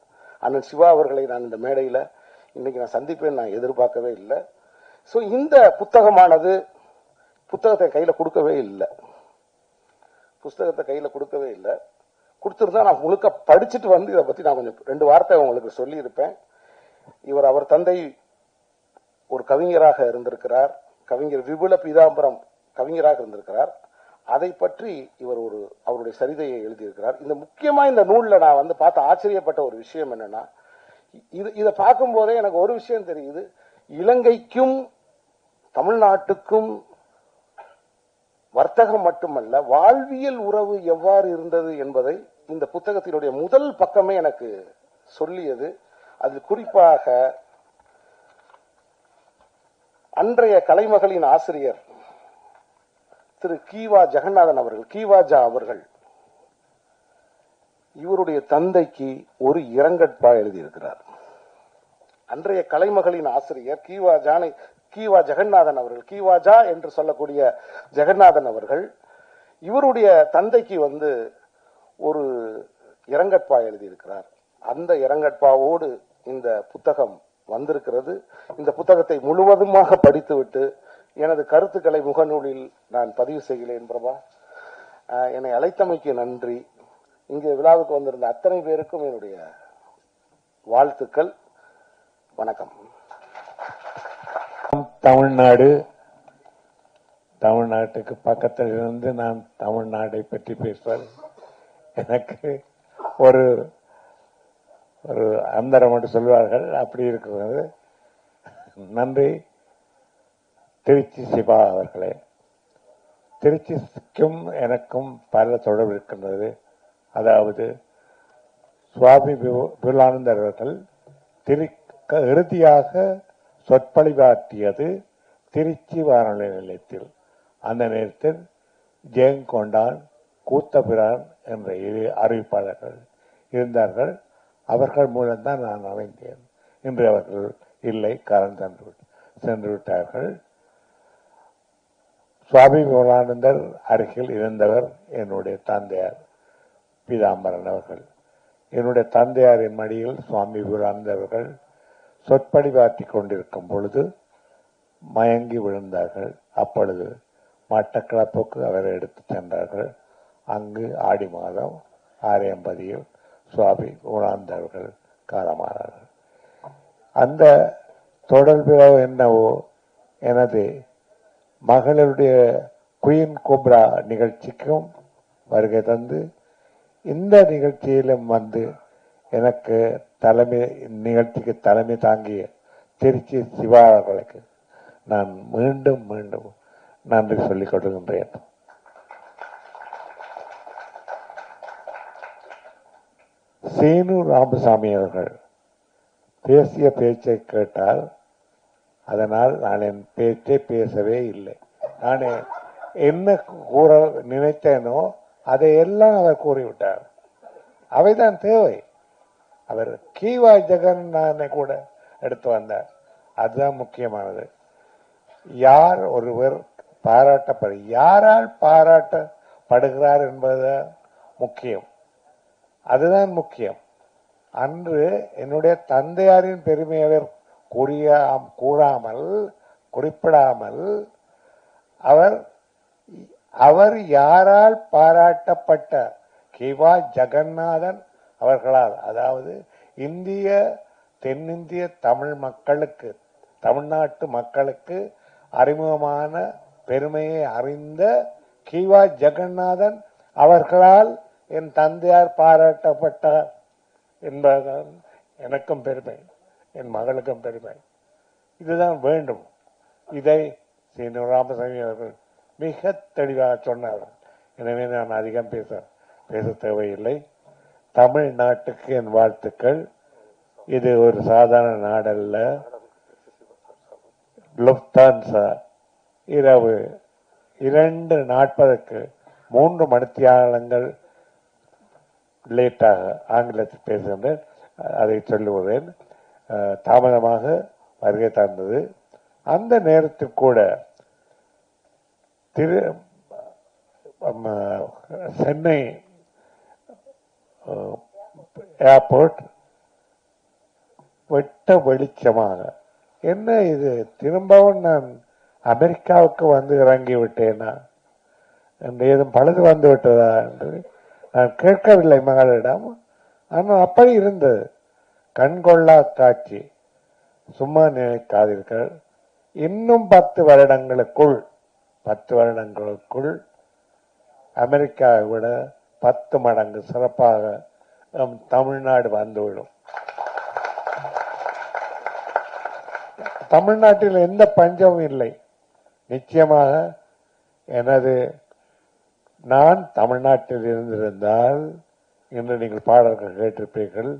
அண்ணன் சிவா அவர்களை நான் இந்த மேடையில இன்னைக்கு நான் சந்திப்பேன் நான் எதிர்பார்க்கவே இல்லை. சோ இந்த புத்தகமானது, புத்தகத்தை கையில கொடுக்கவே இல்லை, கொடுத்திருந்தா நான் முழுக்க படிச்சுட்டு வந்து இதை பத்தி நான் கொஞ்சம் 2 வார்த்தை உங்களுக்கு சொல்லி இருப்பேன். அவர் தந்தை ஒரு கவிஞராக இருந்திருக்கிறார், கவிஞர் விபுல பீதாம்பரம் கவிஞராக இருந்திருக்கிறார். அதை பற்றி இவர் அவருடைய சரிதையை எழுதியிருக்கிறார். இந்த முக்கியமா இந்த நூல்ல நான் வந்து பார்த்து ஆச்சரியப்பட்ட ஒரு விஷயம் என்னன்னா, இதை பார்க்கும் போதே எனக்கு ஒரு விஷயம் தெரியுது. இலங்கைக்கும் தமிழ்நாட்டுக்கும் வர்த்தகம் மட்டுமல்ல, வாழ்வியல் உறவு எவ்வாறு இருந்தது என்பதை இந்த புத்தகத்தினுடைய முதல் பக்கமே எனக்கு சொல்லியது. அது குறிப்பாக அன்றைய கலைமகளின் ஆசிரியர் திரு கீவா ஜெகநாதன் அவர்கள், கீவாஜா அவர்கள், இவருடைய தந்தைக்கு ஒரு இரங்கற்பா எழுதியிருக்கிறார். அன்றைய கலைமகளின் ஆசிரியர் கீவா ஜெகநாதன் அவர்கள், கீவாஜா என்று சொல்லக்கூடிய ஜெகநாதன் அவர்கள், இவருடைய தந்தைக்கு வந்து ஒரு இரங்கற்பா எழுதியிருக்கிறார். அந்த இரங்கற்பாவோடு இந்த புத்தகம் வந்திருக்கிறது. இந்த புத்தகத்தை முழுவதுமாக படித்துவிட்டு எனது கருத்துக்களை முகநூலில் நான் பதிவு செய்கிறேன். பிரபா, என்னை அழைத்தமைக்கு நன்றி. இங்கே விழாவுக்கு வந்திருந்த அத்தனை பேருக்கும் என்னுடைய வாழ்த்துக்கள். வணக்கம். தமிழ்நாட்டுக்கு பக்கத்தில் இருந்து நான் தமிழ்நாட்டை பற்றி பேசுவது எனக்கு ஒரு ஒரு அந்தரம் என்று சொல்வார்கள், அப்படி இருக்கிறது. நன்றி திருச்சி சிவா அவர்களே. திருச்சிக்கும் எனக்கும் பல தொடர்பு இருக்கின்றது. அதாவது சுவாமி விபுலானந்தர் அவர்கள் இறுதியாக சொற்பொழிவாற்றியது திருச்சி வானொலி நிலையத்தில். அந்த நேரத்தில் ஜெயங்கொண்டான், கூத்தபிரான் என்ற 2 அறிவிப்பாளர்கள் இருந்தார்கள். அவர்கள் மூலம்தான் நான் அறிந்தேன். இன்று அவர்கள் இல்லை, காலம் சென்று விட்டார்கள். சுவாமி விவேகானந்தர் அருகில் இருந்தவர் என்னுடைய தந்தையார் பீதாம்பரன் அவர்கள். என்னுடைய தந்தையாரின் மடியில் சுவாமி விவேகானந்தர் அவர்கள் சொற்பொழிவாற்றிக் கொண்டிருக்கும் பொழுது மயங்கி விழுந்தார்கள். அப்பொழுது மட்டக்களப்புக்கு அவரை எடுத்து சென்றார்கள். அங்கு ஆடி மாதம் ஆரையம்பதியில் சுவாமி ஊராந்தவர்கள் காலமானார்கள். அந்த தொடர்பிலோ என்னவோ எனது மகளுடைய குயின் கோப்ரா நிகழ்ச்சிக்கும் வருகை தந்து இந்த நிகழ்ச்சியிலும் வந்து எனக்கு நிகழ்ச்சிக்கு தலைமை தாங்கிய திருச்சி சிவா அவர்களுக்கு நான் மீண்டும் மீண்டும் நன்றி சொல்லிக் கொள்கின்றேன். சீனு ராமசாமி அவர்கள் பேசிய பேச்சை கேட்டால் அதனால் நான் என் பேச்சை பேசவே இல்லை. நான் என்ன கூற நினைத்தேனோ அதையெல்லாம் அவர் கூறிவிட்டார். அவைதான் தேவை. அவர் கீவா ஜெகன் கூட எடுத்து வந்தார். அதுதான் முக்கியமானது. யார் ஒருவர் யாரால் பாராட்டப்படுகிறார் என்பதுதான் முக்கியம். அதுதான் முக்கியம். அன்று என்னுடைய தந்தையாரின் பெருமையை குறிப்பிடாமல் அவர் யாரால் பாராட்டப்பட்ட கிவா ஜெகநாதன் அவர்களால், அதாவது தென்னிந்திய தமிழ் மக்களுக்கு, தமிழ்நாட்டு மக்களுக்கு அறிமுகமான பெருமையை அறிந்த கிவா ஜெகநாதன் அவர்களால் என் தந்தையார் பாராட்டப்பட்டார் என்பதுதான் எனக்கும் பெருமை, என் மகளுக்கும் பெருமை. இதுதான் வேண்டும். இதை சீனு ராமசாமி அவர்கள் மிக தெளிவாக சொன்னார்கள். எனவே நான் அதிகம் பேச தேவையில்லை. தமிழ்நாட்டுக்கு என் வாழ்த்துக்கள். இது ஒரு சாதாரண நாடல்ல. லுப்தான்சா இரவு 2:40 3 மணித்தியாலங்கள் லேட்டாக ஆங்கிலத்தில் பேசுகின்றேன், அதை சொல்லுவேன். தாமதமாக வருகை தந்தது. அந்த நேரத்தில் கூட சென்னை ஏர்போர்ட் வெட்ட வெளிச்சமாக, என்ன இது திரும்பவும் நான் அமெரிக்காவுக்கு வந்து இறங்கி விட்டேனா என்று, ஏதும் பழுது வந்து விட்டதா என்று நான் கேட்கவில்லை மகளிடம். ஆனால் அப்படி இருந்தது. கண்கொள்ளா காட்சி. சும்மா நினைக்காதீர்கள். இன்னும் 10 வருடங்களுக்குள் அமெரிக்காவை விட 10 மடங்கு சிறப்பாக நம் தமிழ்நாடு வந்துவிடும். தமிழ்நாட்டில் எந்த பஞ்சமும் இல்லை. நிச்சயமாக நான் தமிழ்நாட்டில் இருந்திருந்தால் இன்று நீங்கள் பாடல்கள் கேட்டிருப்பீர்கள்.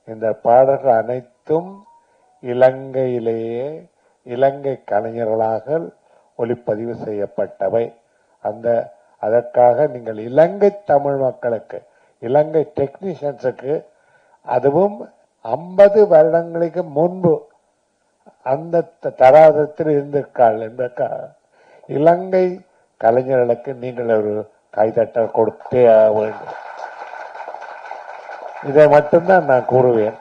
இந்த பாடல்கள் அனைத்தும் இலங்கை கலைஞர்களாக ஒளிப்பதிவு செய்யப்பட்டவை. அதற்காக நீங்கள் இலங்கை தமிழ் மக்களுக்கு, இலங்கை டெக்னீஷியன்ஸுக்கு, அதுவும் 50 வருடங்களுக்கு முன்பு அந்த தராதத்தில் இருந்திருக்காள் என்பதற்காக இலங்கை கலைஞர்களுக்கு நீங்கள் ஒரு கைதட்டல் கொடுத்தே வேண்டும். இதை மட்டும்தான் நான் கூறுவேன்.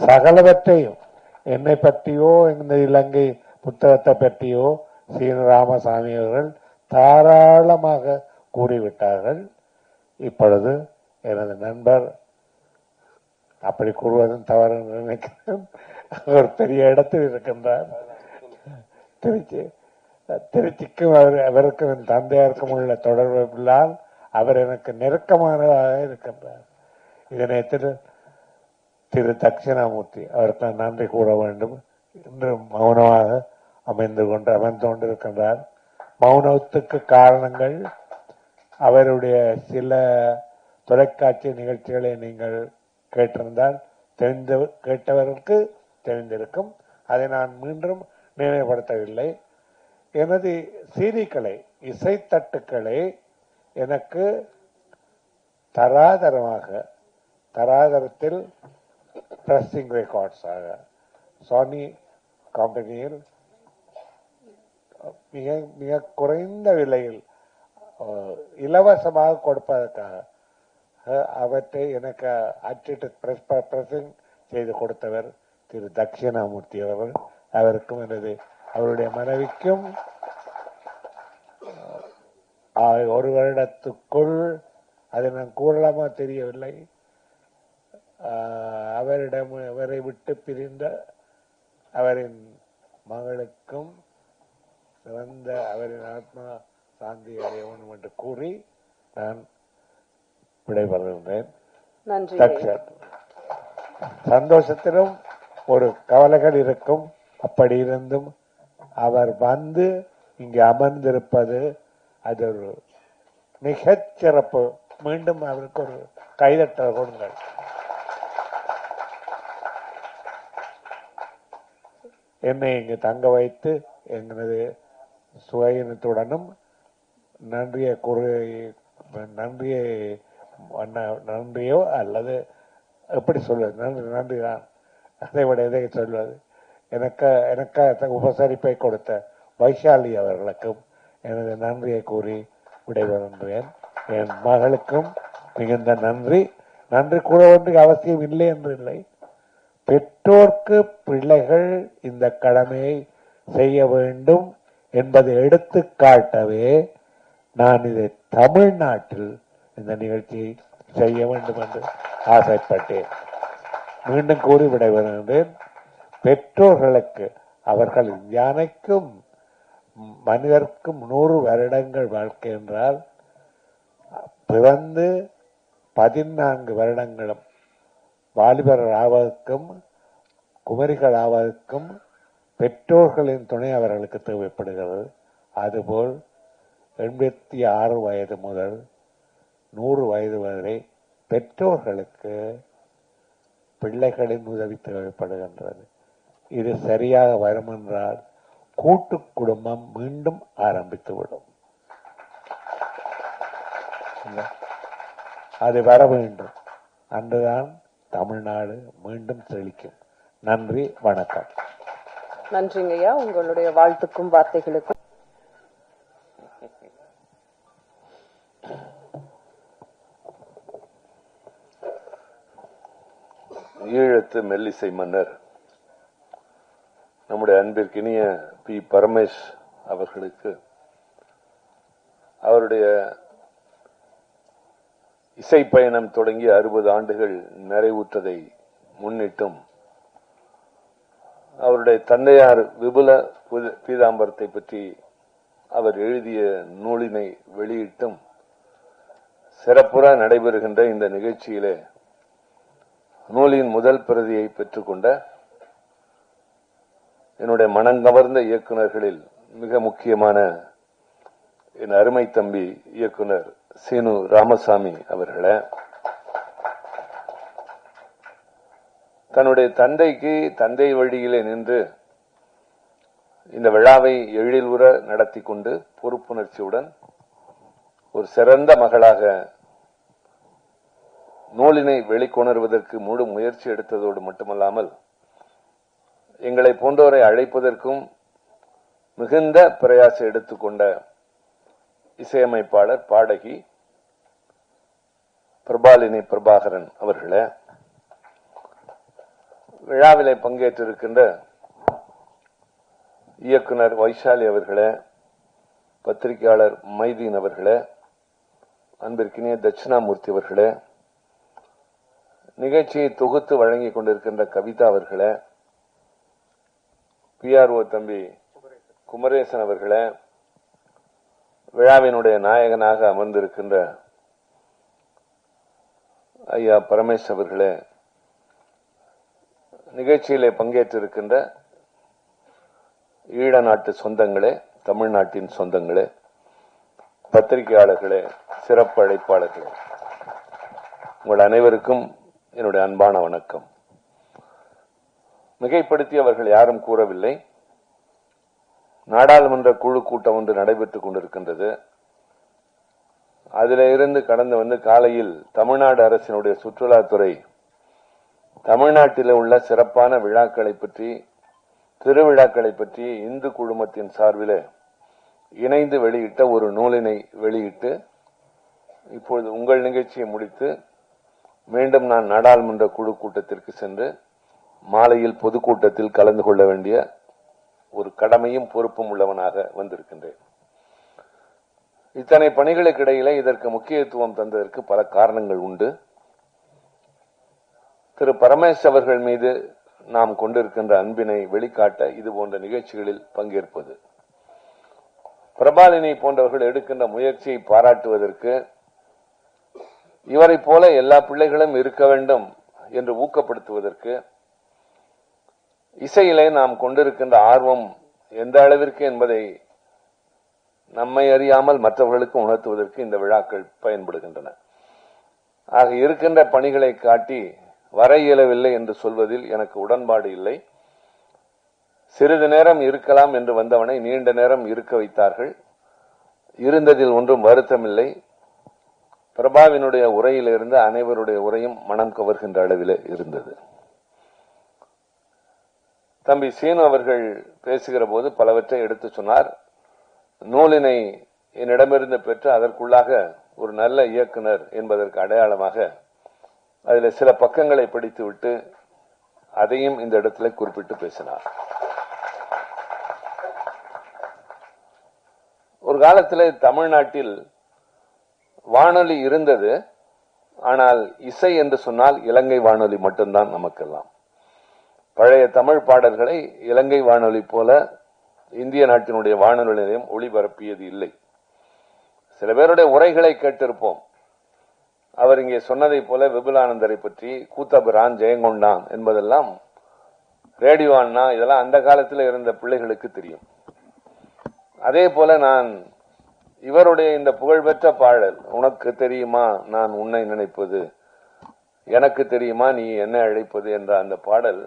சகலவற்றையும் என்னை பற்றியோ இந்த இலங்கை புத்தகத்தை பற்றியோ சீனு ராமசாமி அவர்கள் தாராளமாக கூறிவிட்டார்கள். இப்பொழுது எனது நண்பர், அப்படி கூறுவதும் தவறு நினைக்கிறேன், ஒரு பெரிய இடத்தில் இருக்கின்றார். திருச்சிக்கும் அவருக்கும் என் தந்தையாருக்கும் உள்ள தொடர்பில்லால் அவர் எனக்கு நெருக்கமானதாக இருக்கின்றார். இதனை திரு தட்சிணாமூர்த்தி அவருக்கு நான் நன்றி கூற வேண்டும். இன்று மௌனமாக அமர்ந்து கொண்டிருக்கின்றார். மௌனத்துக்கு காரணங்கள், அவருடைய சில தொலைக்காட்சி நிகழ்ச்சிகளை நீங்கள் கேட்டிருந்தால் கேட்டவர்களுக்கு தெரிந்திருக்கும். அதை நான் மீண்டும் நினைவுபடுத்தவில்லை. எனது சீடிக்களை, இசைத்தட்டுக்களை எனக்கு தராதரத்தில் பிரஸ்ஸிங் ரெக்கார்ட்ஸ் ஆக சோனி கம்பெனியில் மிக மிக குறைந்த விலையில் இலவசமாக கொடுப்பதற்காக அவற்றை எனக்கு அச்சிட்டு பிரசன்ட் செய்து கொடுத்தவர் திரு தட்சிணாமூர்த்தி அவர்கள். அவருக்கும் அவருடைய மனைவிக்கும் ஒரு வருடத்துக்குள், அதை நான் கூறலாமா தெரியவில்லை, அவரை விட்டு பிரிந்த அவரின் மகளுக்கும் சிறந்த அவரின் ஆத்மா சாந்தி அடைய வேண்டும் என்று கூறி நான் விடைபெறுகின்றேன். நன்றி. சந்தோஷத்திலும் ஒரு கவலைகள் இருக்கும். அப்படி இருந்தும் அவர் வந்து இங்கு அமர்ந்திருப்பது அது ஒரு மிகச் சிறப்பு. மீண்டும் அவருக்கு ஒரு கைதட்டல் கொடுங்கள். என்னை இங்கு தங்க வைத்து எங்களது சுயத்துடனும் நன்றியோ அல்லது எப்படி சொல்வது, நன்றி தான், அதை விட எதை சொல்வது, எனக்கு உபசரிப்பை கொடுத்த வைஷாலி அவர்களுக்கும் எனது நன்றியை கூறி விடைபெறுகின்றேன். என் மகளுக்கும் மிகுந்த நன்றி கூற வேண்டிய அவசியம் இல்லை என்று இல்லை. பெற்றோர்க்கு பிள்ளைகள் இந்த கடமையை செய்ய வேண்டும் என்பதை எடுத்து காட்டவே நான் இதை தமிழ்நாட்டில் இந்த நிகழ்ச்சியை செய்ய வேண்டும் என்று ஆசைப்பட்டேன். மீண்டும் கூறி விடைபெறுகின்றேன். பெற்றோர்களுக்கு அவர்கள் யானைக்கும் மனிதர்க்கும் 100 வருடங்கள் வாழ்க்கை என்றால் பிறந்து 14 வருடங்களும் வாலிபர்கள் ஆவதற்கும் குமரிகள் ஆவதற்கும் பெற்றோர்களின் துணை அவர்களுக்கு தேவைப்படுகிறது. அதுபோல் 86 வயது முதல் 100 வயது வரை பெற்றோர்களுக்கு பிள்ளைகளின் உதவி தேவைப்படுகின்றது. இது சரியாக வரும் என்றால் கூட்டு குடும்பம் மீண்டும் ஆரம்பித்துவிடும். அது வர வேண்டும். அன்றுதான் தமிழ்நாடு மீண்டும் செழிக்கும். நன்றி, வணக்கம். நன்றிங்கய்யா, உங்களுடைய வாழ்த்துக்கும் வார்த்தைகளுக்கும். ஈழத்து மெல்லிசை மன்னர் நம்முடைய அன்பிற்கினிய பி. பரமேஷ் அவர்களுக்கு அவருடைய இசை பயணம் தொடங்கி 60 ஆண்டுகள் நிறைவுற்றதை முன்னிட்டும் அவருடைய தந்தையார் விபுல பீதாம்பரத்தை பற்றி அவர் எழுதிய நூலினை வெளியிட்டும் சிறப்புற நடைபெறுகின்ற இந்த நிகழ்ச்சியிலே நூலின் முதல் பிரதியை பெற்றுக்கொண்ட என்னுடைய மனங்கவர்ந்த இயக்குநர்களில் மிக முக்கியமான என் அருமை தம்பி இயக்குனர் சீனு ராமசாமி அவர்களே, தன்னுடைய தந்தை வழியிலே நின்று இந்த விழாவை எழிலுற நடத்தி கொண்டு பொறுப்புணர்ச்சியுடன் ஒரு சிறந்த மகளாக நூலினை வெளிக்கொணர்வதற்கு முழு முயற்சி எடுத்ததோடு மட்டுமல்லாமல் எங்களை போன்றவரை அழைப்பதற்கும் மிகுந்த பிரயாசம் எடுத்துக்கொண்ட இசையமைப்பாளர் பாடகி பிரபாலினி பிரபாகரன் அவர்களே, விழாவிலே பங்கேற்றிருக்கின்ற இயக்குனர் வைஷாலி அவர்களே, பத்திரிகையாளர் மைதீன் அவர்களே, அன்பிற்கினிய தட்சிணாமூர்த்தி அவர்களே, நிகழ்ச்சியை தொகுத்து வழங்கிக் கொண்டிருக்கின்ற கவிதா அவர்களே, PRO தம்பி குமரேசன் அவர்களே, விழாவினுடைய நாயகனாக அமர்ந்திருக்கின்ற ஐயா பரமேஷ் அவர்களே, நிகழ்ச்சியிலே பங்கேற்றிருக்கின்ற ஈழ நாட்டு சொந்தங்களே, தமிழ்நாட்டின் சொந்தங்களே, பத்திரிகையாளர்களே, சிறப்பு அழைப்பாளர்களே, உங்கள் அனைவருக்கும் என்னுடைய அன்பான வணக்கம். மிகைப்படுத்தி அவர்கள் யாரும் கூறவில்லை. நாடாளுமன்ற குழு கூட்டம் ஒன்று நடைபெற்றுக் கொண்டிருக்கின்றது. அதில் இருந்து கடந்து வந்து காலையில் தமிழ்நாடு அரசினுடைய சுற்றுலாத்துறை தமிழ்நாட்டில் உள்ள சிறப்பான விழாக்களை பற்றி, திருவிழாக்களை பற்றி இந்து குழுமத்தின் சார்பில் இணைந்து வெளியிட்ட ஒரு நூலினை வெளியிட்டு இப்பொழுது உங்கள் நிகழ்ச்சியை முடித்து மீண்டும் நான் நாடாளுமன்ற குழு கூட்டத்திற்கு சென்று மாலையில் பொதுக்கூட்டத்தில் கலந்து கொள்ள வேண்டிய ஒரு கடமையும் பொறுப்பும் உள்ளவனாக வந்திருக்கின்றேன். இத்தனை பணிகளுக்கு இடையிலே இதற்கு முக்கியத்துவம் தந்ததற்கு பல காரணங்கள் உண்டு. திரு பரமேஷ் அவர்கள் மீது நாம் கொண்டிருக்கின்ற அன்பினை வெளிக்காட்ட இது போன்ற நிகழ்ச்சிகளில் பங்கேற்பது, பிரபாலினி போன்றவர்கள் எடுக்கின்ற முயற்சியை பாராட்டுவதற்கு, இவரை போல எல்லா பிள்ளைகளும் இருக்க வேண்டும் என்று ஊக்கப்படுத்துவதற்கு, இசையிலே நாம் கொண்டிருக்கின்ற ஆர்வம் எந்த அளவிற்கு என்பதை நம்மை அறியாமல் மற்றவர்களுக்கு உணர்த்துவதற்கு இந்த விழாக்கள் பயன்படுகின்றன. ஆக இருக்கின்ற பணிகளை காட்டி வர இயலவில்லை என்று சொல்வதில் எனக்கு உடன்பாடு இல்லை. சிறிது நேரம் இருக்கலாம் என்று வந்தவனை நீண்ட நேரம் இருக்க வைத்தார்கள். இருந்ததில் ஒன்றும் வருத்தமில்லை. பிரபாவினுடைய உரையிலிருந்து அனைவருடைய உரையும் மனம் கவர்கின்ற அளவில் இருந்தது. தம்பி சீனு அவர்கள் பேசுகிற போது பலவற்றை எடுத்து சொன்னார். நூலினை என்னிடமிருந்து பெற்று அதற்குள்ளாக ஒரு நல்ல இயக்குனர் என்பதற்கு அடையாளமாக அதில் சில பக்கங்களை படித்துவிட்டு அதையும் இந்த இடத்துல குறிப்பிட்டு பேசினார். ஒரு காலத்தில் தமிழ்நாட்டில் வானொலி இருந்தது. ஆனால் இசை என்று சொன்னால் இலங்கை வானொலி மட்டும்தான் நமக்கெல்லாம். பழைய தமிழ் பாடல்களை இலங்கை வானொலி போல இந்திய நாட்டினுடைய வானொலி நிலையம் ஒளிபரப்பியது இல்லை. சில பேருடைய உரைகளை கேட்டிருப்போம். அவர் இங்கே சொன்னதை போல விபுலானந்தரை பற்றி, கூத்தபிரான், ஜெயங்கொண்டான் என்பதெல்லாம் ரேடியோ அண்ணா இதெல்லாம் அந்த காலத்தில் இருந்த பிள்ளைகளுக்கு தெரியும். அதே போல நான் இவருடைய இந்த புகழ்பெற்ற பாடல், உனக்கு தெரியுமா நான் உன்னை நினைப்பது, எனக்கு தெரியுமா நீ என்னை அழைப்பது என்ற அந்த பாடல்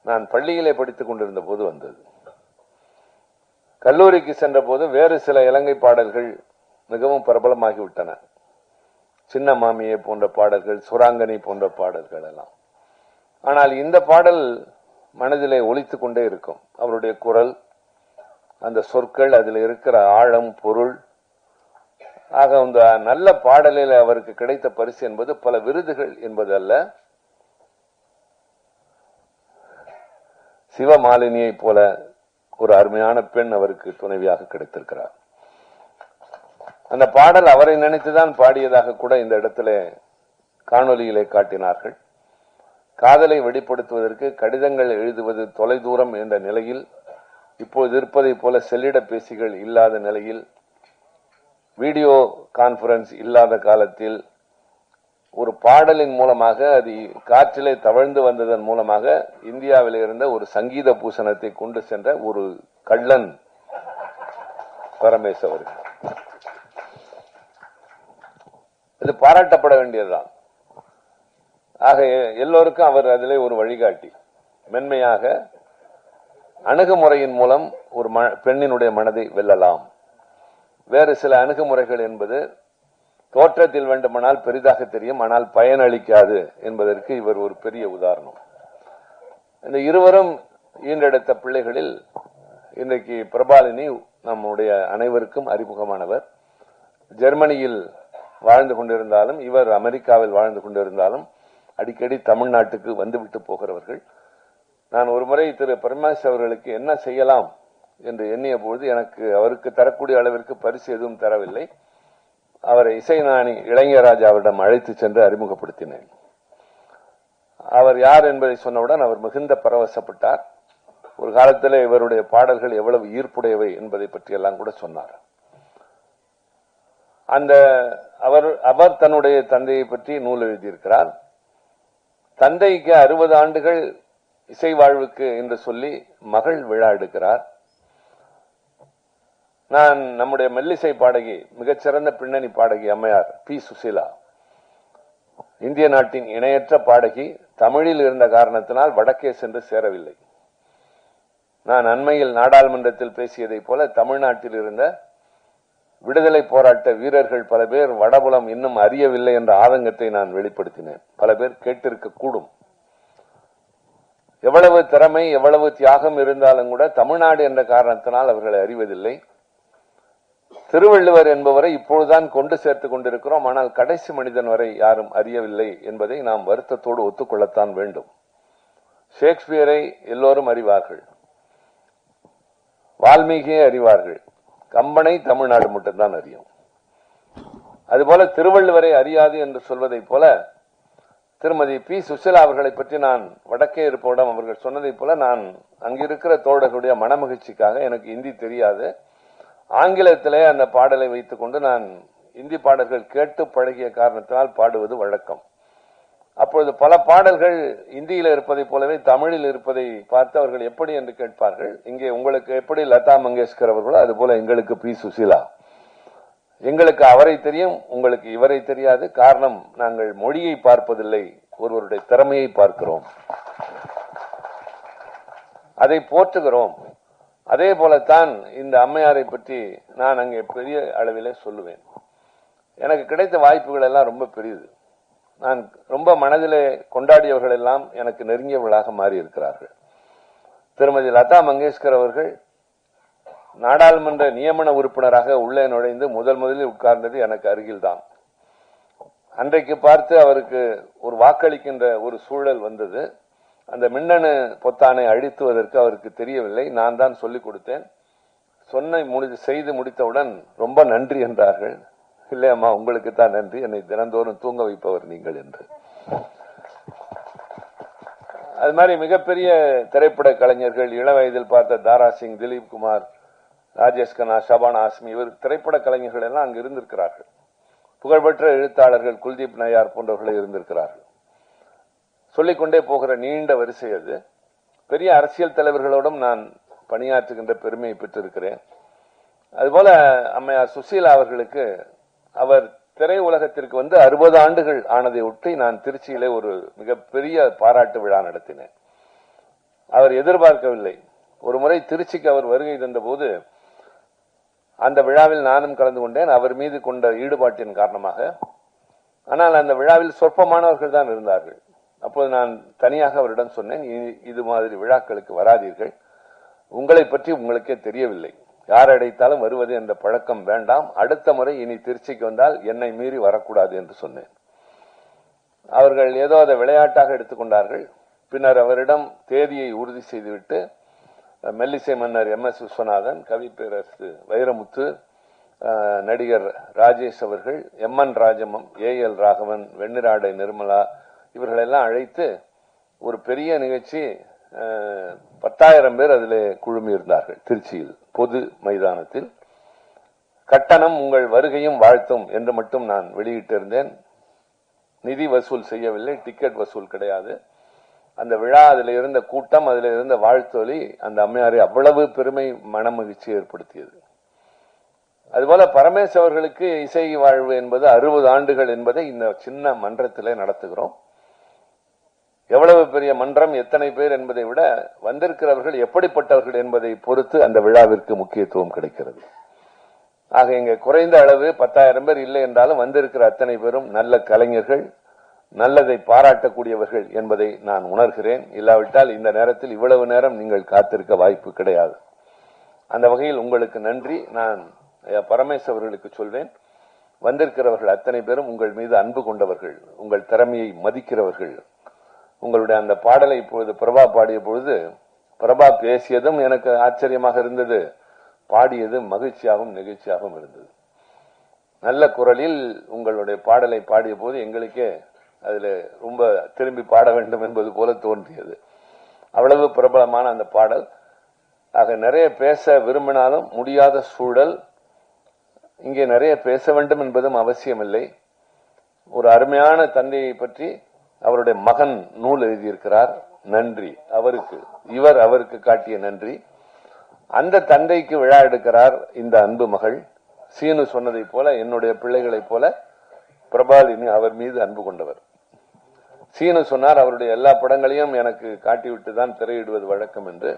நான் பள்ளியிலே படித்துக் கொண்டிருந்த போது வந்தது. கல்லூரிக்கு சென்ற போது வேறு சில இலங்கை பாடல்கள் மிகவும் பிரபலமாகிவிட்டன. சின்ன மாமியை போன்ற பாடல்கள், சுராங்கனி போன்ற பாடல்கள் எல்லாம். ஆனால் இந்த பாடல் மனதிலே ஒலித்துக் கொண்டே இருக்கும். அவருடைய குரல், அந்த சொற்கள், அதில் இருக்கிற ஆழம், பொருள். ஆக அந்த நல்ல பாடலில் அவருக்கு கிடைத்த பரிசு என்பது பல விருதுகள் என்பது அல்ல, சிவமாலினியை போல ஒரு அருமையான பெண் அவருக்கு துணைவியாக கிடைத்திருக்கிறார். அந்த பாடல் அவரை நினைத்துதான் பாடியதாக கூட இந்த இடத்துல காணொலியிலே காட்டினார்கள். காதலை வெளிப்படுத்துவதற்கு கடிதங்கள் எழுதுவது தொலைதூரம் என்ற நிலையில், இப்போது இருப்பதை போல செல்லிட பேசிகள் இல்லாத நிலையில், வீடியோ கான்பரன்ஸ் இல்லாத காலத்தில் ஒரு பாடலின் மூலமாக அது காற்றிலே தவழ்ந்து வந்ததன் மூலமாக இந்தியாவில் இருந்த ஒரு சங்கீத பூசணத்தை கொண்டு சென்ற ஒரு கள்ளன் பரமேஷ் அவர்கள். இது பாராட்டப்பட வேண்டியதுதான். ஆக எல்லோருக்கும் அவர் அதிலே ஒரு வழிகாட்டி. மென்மையாக அணுகுமுறையின் மூலம் ஒரு பெண்ணினுடைய மனதை வெல்லலாம். வேறு சில அணுகுமுறைகள் என்பது தோற்றத்தில் வேண்டுமானால் பெரிதாக தெரியும், ஆனால் பயனளிக்காது என்பதற்கு இவர் ஒரு பெரிய உதாரணம். இந்த இருவரும் ஈன்றெடுத்த பிள்ளைகளில் இன்றைக்கு பிரபாலினி நம்முடைய அனைவருக்கும் அறிமுகமானவர். ஜெர்மனியில் வாழ்ந்து கொண்டிருந்தாலும், இவர் அமெரிக்காவில் வாழ்ந்து கொண்டிருந்தாலும் அடிக்கடி தமிழ்நாட்டுக்கு வந்துவிட்டு போகிறவர்கள். நான் ஒரு முறை திரு பரமேஷ் அவர்களுக்கு என்ன செய்யலாம் என்று எண்ணிய பொழுது எனக்கு அவருக்கு தரக்கூடிய அளவிற்கு பரிசு எதுவும் தரவில்லை. அவரை இசைஞானி இளையராஜாவிடம் அழைத்து சென்று அறிமுகப்படுத்தினேன். அவர் யார் என்பதை சொன்னவுடன் அவர் மிகுந்த பரவசப்பட்டார். ஒரு காலத்தில் இவருடைய பாடல்கள் எவ்வளவு ஈர்ப்புடையவை என்பதை பற்றி எல்லாம் கூட சொன்னார். அவர் தன்னுடைய தந்தையை பற்றி நூல் எழுதியிருக்கிறார். தந்தைக்கு 60 ஆண்டுகள் இசை வாழ்வுக்கு என்று சொல்லி மகள் விழா எடுக்கிறார். நான் நம்முடைய மெல்லிசை பாடகி, மிகச்சிறந்த பின்னணி பாடகி அம்மையார் பி. சுசீலா, இந்திய நாட்டின் இணையற்ற பாடகி, தமிழில் இருந்த காரணத்தினால் வடக்கே சென்று சேரவில்லை. நான் அண்மையில் நாடாளுமன்றத்தில் பேசியதை போல தமிழ்நாட்டில் இருந்த விடுதலை போராட்ட வீரர்கள் பல பேர் வடபுலம் இன்னும் அறியவில்லை என்ற ஆதங்கத்தை நான் வெளிப்படுத்தினேன். பல பேர் கேட்டிருக்க கூடும். எவ்வளவு திறமை, எவ்வளவு தியாகம் இருந்தாலும் கூட தமிழ்நாடு என்ற காரணத்தினால் அவர்களை அறிவதில்லை. திருவள்ளுவர் என்பவரை இப்பொழுதுதான் கொண்டு சேர்த்துக் கொண்டிருக்கிறோம். ஆனால் கடைசி மனிதன் வரை யாரும் அறியவில்லை என்பதை நாம் வருத்தத்தோடு ஒத்துக்கொள்ளத்தான் வேண்டும். ஷேக்ஸ்பியரை எல்லோரும் அறிவார்கள், வால்மீகியை அறிவார்கள், கம்பனை தமிழ்நாடு மட்டும்தான் அறியும். அதுபோல திருவள்ளுவரை அறியாது என்று சொல்வதை போல திருமதி பி சுசிலா அவர்களை பற்றி நான் வடக்கே இருப்பவிடம் அவர்கள் சொன்னதை போல நான் அங்கிருக்கிற தோழர்களுடைய மனமகிழ்ச்சிக்காக எனக்கு இந்தி தெரியாது, ஆங்கிலத்திலே அந்த பாடலை வைத்துக் கொண்டு நான் இந்தி பாடல்கள் கேட்டு பழகிய காரணத்தினால் பாடுவது வழக்கம். அப்பொழுது பல பாடல்கள் இந்தியில இருப்பதை போலவே தமிழில் இருப்பதை பார்த்து அவர்கள் எப்படி என்று கேட்பார்கள். இங்கே உங்களுக்கு எப்படி லதா மங்கேஷ்கர் அவர்களோ அதுபோல எங்களுக்கு பி சுசிலா. எங்களுக்கு அவரை தெரியும், உங்களுக்கு இவரை தெரியாது. காரணம், நாங்கள் மொழியை பார்ப்பதில்லை, ஒருவருடைய திறமையை பார்க்கிறோம், அதை போற்றுகிறோம். அதே போலத்தான் இந்த அம்மையாரை பற்றி நான் அங்கே பெரிய அளவிலே சொல்லுவேன். எனக்கு கிடைத்த வாய்ப்புகள் எல்லாம் ரொம்ப பெரியது. நான் ரொம்ப மனதிலே கொண்டாடியவர்கள் எல்லாம் எனக்கு நெருங்கியவர்களாக மாறி இருக்கிறார்கள். திருமதி லதா மங்கேஷ்கர் அவர்கள் நாடாளுமன்ற நியமன உறுப்பினராக உள்ளே நுழைந்து முதலில் உட்கார்ந்தது எனக்கு அருகில்தான். அன்றைக்கு பார்த்து அவருக்கு ஒரு வாக்களிக்கின்ற ஒரு சூழல் வந்தது. அந்த மின்னணு பொத்தானை அழித்துவதற்கு அவருக்கு தெரியவில்லை, நான் தான் சொல்லிக் கொடுத்தேன். செய்து முடித்தவுடன் ரொம்ப நன்றி என்றார்கள். இல்லையம்மா, உங்களுக்கு தான் நன்றி, என்னை தினந்தோறும் தூங்க வைப்பவர் நீங்கள் என்று. அது மாதிரி மிகப்பெரிய திரைப்பட கலைஞர்கள், இள வயதில் பார்த்த தாரா சிங், திலீப் குமார், ராஜேஷ் கண்ணா, ஷபானா ஆஸ்மி, இவர் திரைப்பட கலைஞர்கள் எல்லாம் அங்கு இருந்திருக்கிறார்கள். புகழ்பெற்ற எழுத்தாளர்கள் குல்தீப் நய்யார் போன்றவர்கள் இருந்திருக்கிறார்கள். சொல்லிக்கொண்டே போகிற நீண்ட வரிசை அது. பெரிய அரசியல் தலைவர்களோடும் நான் பணியாற்றுகின்ற பெருமையை பெற்றிருக்கிறேன். அதுபோல அம்மையார் சுசீலா அவர்களுக்கு அவர் திரை உலகத்திற்கு வந்து 60 ஆண்டுகள் ஆனதை ஒட்டி நான் திருச்சியிலே ஒரு மிகப்பெரிய பாராட்டு விழா நடத்தினேன். அவர் எதிர்பார்க்கவில்லை. ஒரு முறை திருச்சிக்கு அவர் வருகை தந்த போது அந்த விழாவில் நானும் கலந்து கொண்டேன், அவர் மீது கொண்ட ஈடுபாட்டின் காரணமாக. ஆனால் அந்த விழாவில் சொற்பமானவர்கள் தான் இருந்தார்கள். அப்போது நான் தனியாக அவரிடம் சொன்னேன், இது மாதிரி விழாக்களுக்கு வராதீர்கள், உங்களை பற்றி உங்களுக்கே தெரியவில்லை, யார் அடைத்தாலும் வருவது என்ற பழக்கம் வேண்டாம், அடுத்த முறை இனி திருச்சிக்கு வந்தால் என்னை மீறி வரக்கூடாது என்று சொன்னேன். அவர்கள் ஏதோ அதை விளையாட்டாக எடுத்துக்கொண்டார்கள். பின்னர் அவரிடம் தேதியை உறுதி செய்துவிட்டு மெல்லிசை மன்னர் MS விஸ்வநாதன், கவி பேரரசு வைரமுத்து, நடிகர் ராஜேஷ் அவர்கள், MN ராஜமம், AL ராகவன், வெண்ணிராடை நிர்மலா, இவர்களெல்லாம் அழைத்து ஒரு பெரிய நிகழ்ச்சி, 10,000 பேர் அதிலே குழுமி இருந்தார்கள் திருச்சியில் பொது மைதானத்தில். கட்டணம் உங்கள் வருகையும் வாழ்த்தும் என்று மட்டும் நான் வெளியிட்டிருந்தேன். நிதி வசூல் செய்யவில்லை, டிக்கெட் வசூல் கிடையாது. அந்த விழா, அதில் இருந்த கூட்டம், அதில் இருந்த வாழ்த்தொலி அந்த அம்மையாரை அவ்வளவு பெருமை மனமகிழ்ச்சி ஏற்படுத்தியது. அதுபோல பரமேஸ் அவர்களுக்கு இசை வாழ்வு என்பது 60 ஆண்டுகள் என்பதை இந்த சின்ன மன்றத்திலே நடத்துகிறோம். எவ்வளவு பெரிய மன்றம், எத்தனை பேர் என்பதை விட வந்திருக்கிறவர்கள் எப்படிப்பட்டவர்கள் என்பதை பொறுத்து அந்த விழாவிற்கு முக்கியத்துவம் கிடைக்கிறது. ஆக இங்க குறைந்த அளவு 10,000 பேர் இல்லை என்றாலும் வந்திருக்கிற அத்தனை பேரும் நல்ல கலைஞர்கள், நல்லதை பாராட்டக்கூடியவர்கள் என்பதை நான் உணர்கிறேன். இல்லாவிட்டால் இந்த நேரத்தில் இவ்வளவு நேரம் நீங்கள் காத்திருக்க வாய்ப்பு கிடையாது. அந்த வகையில் உங்களுக்கு நன்றி. நான் பரமேஸ் அவர்களுக்கு சொல்வேன், வந்திருக்கிறவர்கள் அத்தனை பேரும் உங்கள் மீது அன்பு கொண்டவர்கள், உங்கள் திறமையை மதிக்கிறவர்கள். உங்களுடைய அந்த பாடலை இப்பொழுது பிரபா பாடிய பொழுது, பிரபா பேசியதும் எனக்கு ஆச்சரியமாக இருந்தது, பாடியது மகிழ்ச்சியாகவும் நெகிழ்ச்சியாகவும் இருந்தது. நல்ல குரலில் உங்களுடைய பாடலை பாடிய போது எங்களுக்கே அதில் ரொம்ப திரும்பி பாட வேண்டும் என்பது போல தோன்றியது. அவ்வளவு பிரபலமான அந்த பாடல். ஆக நிறைய பேச விரும்பினாலும் முடியாத சூழல். இங்கே நிறைய பேச வேண்டும் என்பதும் அவசியமில்லை. ஒரு அருமையான தந்தையை பற்றி அவருடைய மகன் நூல் எழுதியிருக்கிறார். நன்றி அவருக்கு, இவர் அவருக்கு காட்டிய நன்றி. அந்த தந்தைக்கு விழா எடுக்கிறார் இந்த அன்பு மகள். சீனு சொன்னதை போல என்னுடைய பிள்ளைகளைப் போல பிரபாலினி அவர் மீது அன்பு கொண்டவர். சீனு சொன்னார், அவருடைய எல்லா படங்களையும் எனக்கு காட்டிவிட்டு தான் திரையிடுவது வழக்கம் என்று.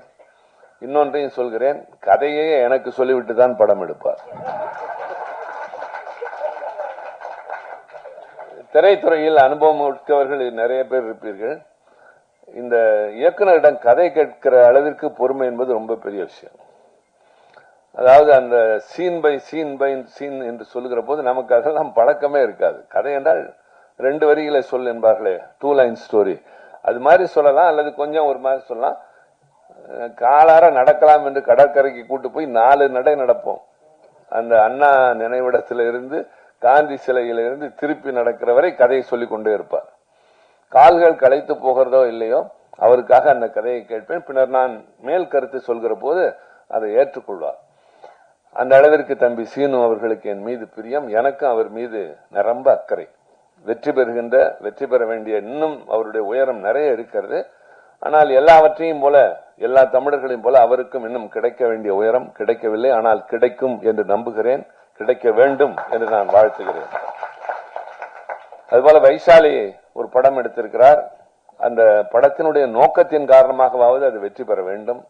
இன்னொன்றையும் சொல்கிறேன், கதையே எனக்கு சொல்லிவிட்டு தான் படம் எடுப்பார். திரைத்துறையில் அனுபவம் உட்கவர்கள் நிறைய பேர் இருப்பீர்கள். இந்த இயக்குனரிடம் கதை கேட்கிற அளவிற்கு பொறுமை என்பது ரொம்ப பெரிய விஷயம். அதாவது அந்த சீன் பை சீன் என்று சொல்லுகிற போது நமக்கு அதெல்லாம் பழக்கமே இருக்காது. கதை என்றால் 2 வரிகளை சொல் என்பார்களே, 2 லைன் ஸ்டோரி, அது மாதிரி சொல்லலாம், அல்லது கொஞ்சம் ஒரு மாதிரி சொல்லலாம். காலார நடக்கலாம் என்று கடற்கரைக்கு கூட்டு போய் 4 நடை நடப்போம். அந்த அண்ணா நினைவிடத்தில் இருந்து காந்தி சிலையிலிருந்து திருப்பி நடக்கிற வரை கதையை சொல்லிக் கொண்டே இருப்பார். கால்கள் களைத்து போகிறதோ இல்லையோ அவருக்காக அந்த கதையை கேட்பேன். பின்னர் நான் மேல் கருத்து சொல்கிற போது அதை ஏற்றுக்கொள்வார். அந்த அளவிற்கு தம்பி சீனு அவர்களுக்கு என் மீது பிரியம், எனக்கும் அவர் மீது நிரம்ப அக்கறை. வெற்றி பெற வேண்டிய இன்னும் அவருடைய உயரம் நிறைய இருக்கிறது. ஆனால் எல்லாவற்றையும் போல, எல்லா தமிழர்களையும் போல அவருக்கும் இன்னும் கிடைக்க வேண்டிய உயரம் கிடைக்கவில்லை. ஆனால் கிடைக்கும் என்று நம்புகிறேன், கிடைக்க வேண்டும் என்று நான் வாழ்த்துகிறேன். அதுபோல வைசாலி ஒரு படம் எடுத்திருக்கிறார். அந்த படத்தினுடைய நோக்கத்தின் காரணமாகவாவது அது வெற்றி பெற வேண்டும்.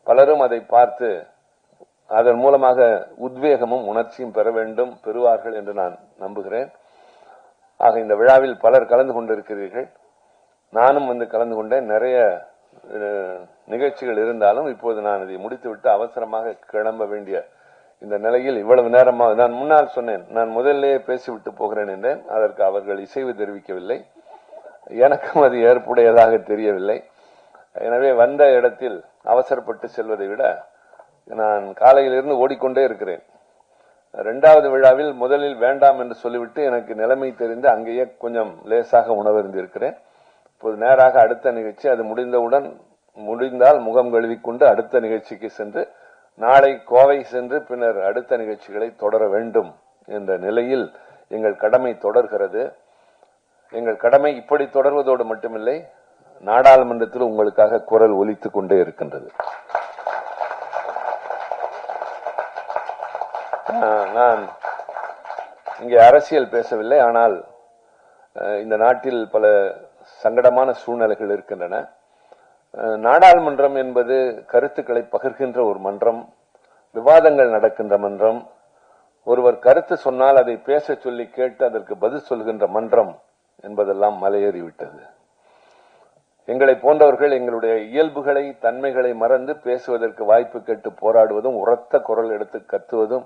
பலரும் அதை பார்த்து அதன் மூலமாக உத்வேகமும் உணர்ச்சியும் பெற வேண்டும், பெறுவார்கள் என்று நான் நம்புகிறேன். ஆக இந்த விழாவில் பலர் கலந்து கொண்டிருக்கிறீர்கள். நானும் வந்து கலந்து கொண்டேன். நிறைய நிகழ்ச்சிகள் இருந்தாலும் இப்போது நான் இதை முடித்துவிட்டு அவசரமாக கிளம்ப வேண்டிய இந்த நிலையில் இவ்வளவு நேரமாக நான் முன்னால் சொன்னேன், நான் முதல்லே பேசிவிட்டு போகிறேன் என்றேன். அதற்கு அவர்கள் இசைவு தெரிவிக்கவில்லை. எனக்கும் அது ஏற்புடையதாக தெரியவில்லை. எனவே வந்த இடத்தில் அவசரப்பட்டு செல்வதை விட நான் காலையிலிருந்து ஓடிக்கொண்டே இருக்கிறேன். இரண்டாவது விழாவில் முதலில் வேண்டாம் என்று சொல்லிவிட்டு எனக்கு நிலைமை தெரிந்து அங்கேயே கொஞ்சம் லேசாக உணவருந்திருக்கிறேன். இப்போது நேராக அடுத்த நிகழ்ச்சி, அது முடிந்தால் முகம் கழுவிக்கொண்டு அடுத்த நிகழ்ச்சிக்கு சென்று நாளை கோவை சென்று பின்னர் அடுத்த நிகழ்ச்சிகளை தொடர வேண்டும் என்ற நிலையில் எங்கள் கடமை தொடர்கிறது. எங்கள் கடமை இப்படி தொடர்வதோடு மட்டுமில்லை, நாடாளுமன்றத்தில் உங்களுக்காக குரல் ஒலித்துக் கொண்டே இருக்கின்றது. நான் இங்கே அரசியல் பேசவில்லை, ஆனால் இந்த நாட்டில் பல சங்கடமான சூழ்நிலைகள் இருக்கின்றன. நாடாளுமன்றம் என்பது கருத்துக்களை பகிர்கின்ற ஒரு மன்றம், விவாதங்கள் நடக்கின்ற மன்றம். ஒருவர் கருத்து சொன்னால் அதை பேச சொல்லி கேட்டு அதற்கு பதில் சொல்கின்ற மன்றம் என்பதெல்லாம் மலையேறிவிட்டது. எங்களை போன்றவர்கள் எங்களுடைய இயல்புகளை, தன்மைகளை மறந்து பேசுவதற்கு வாய்ப்பு கேட்டு போராடுவதும், உரத்த குரல் எடுத்து கத்துவதும்,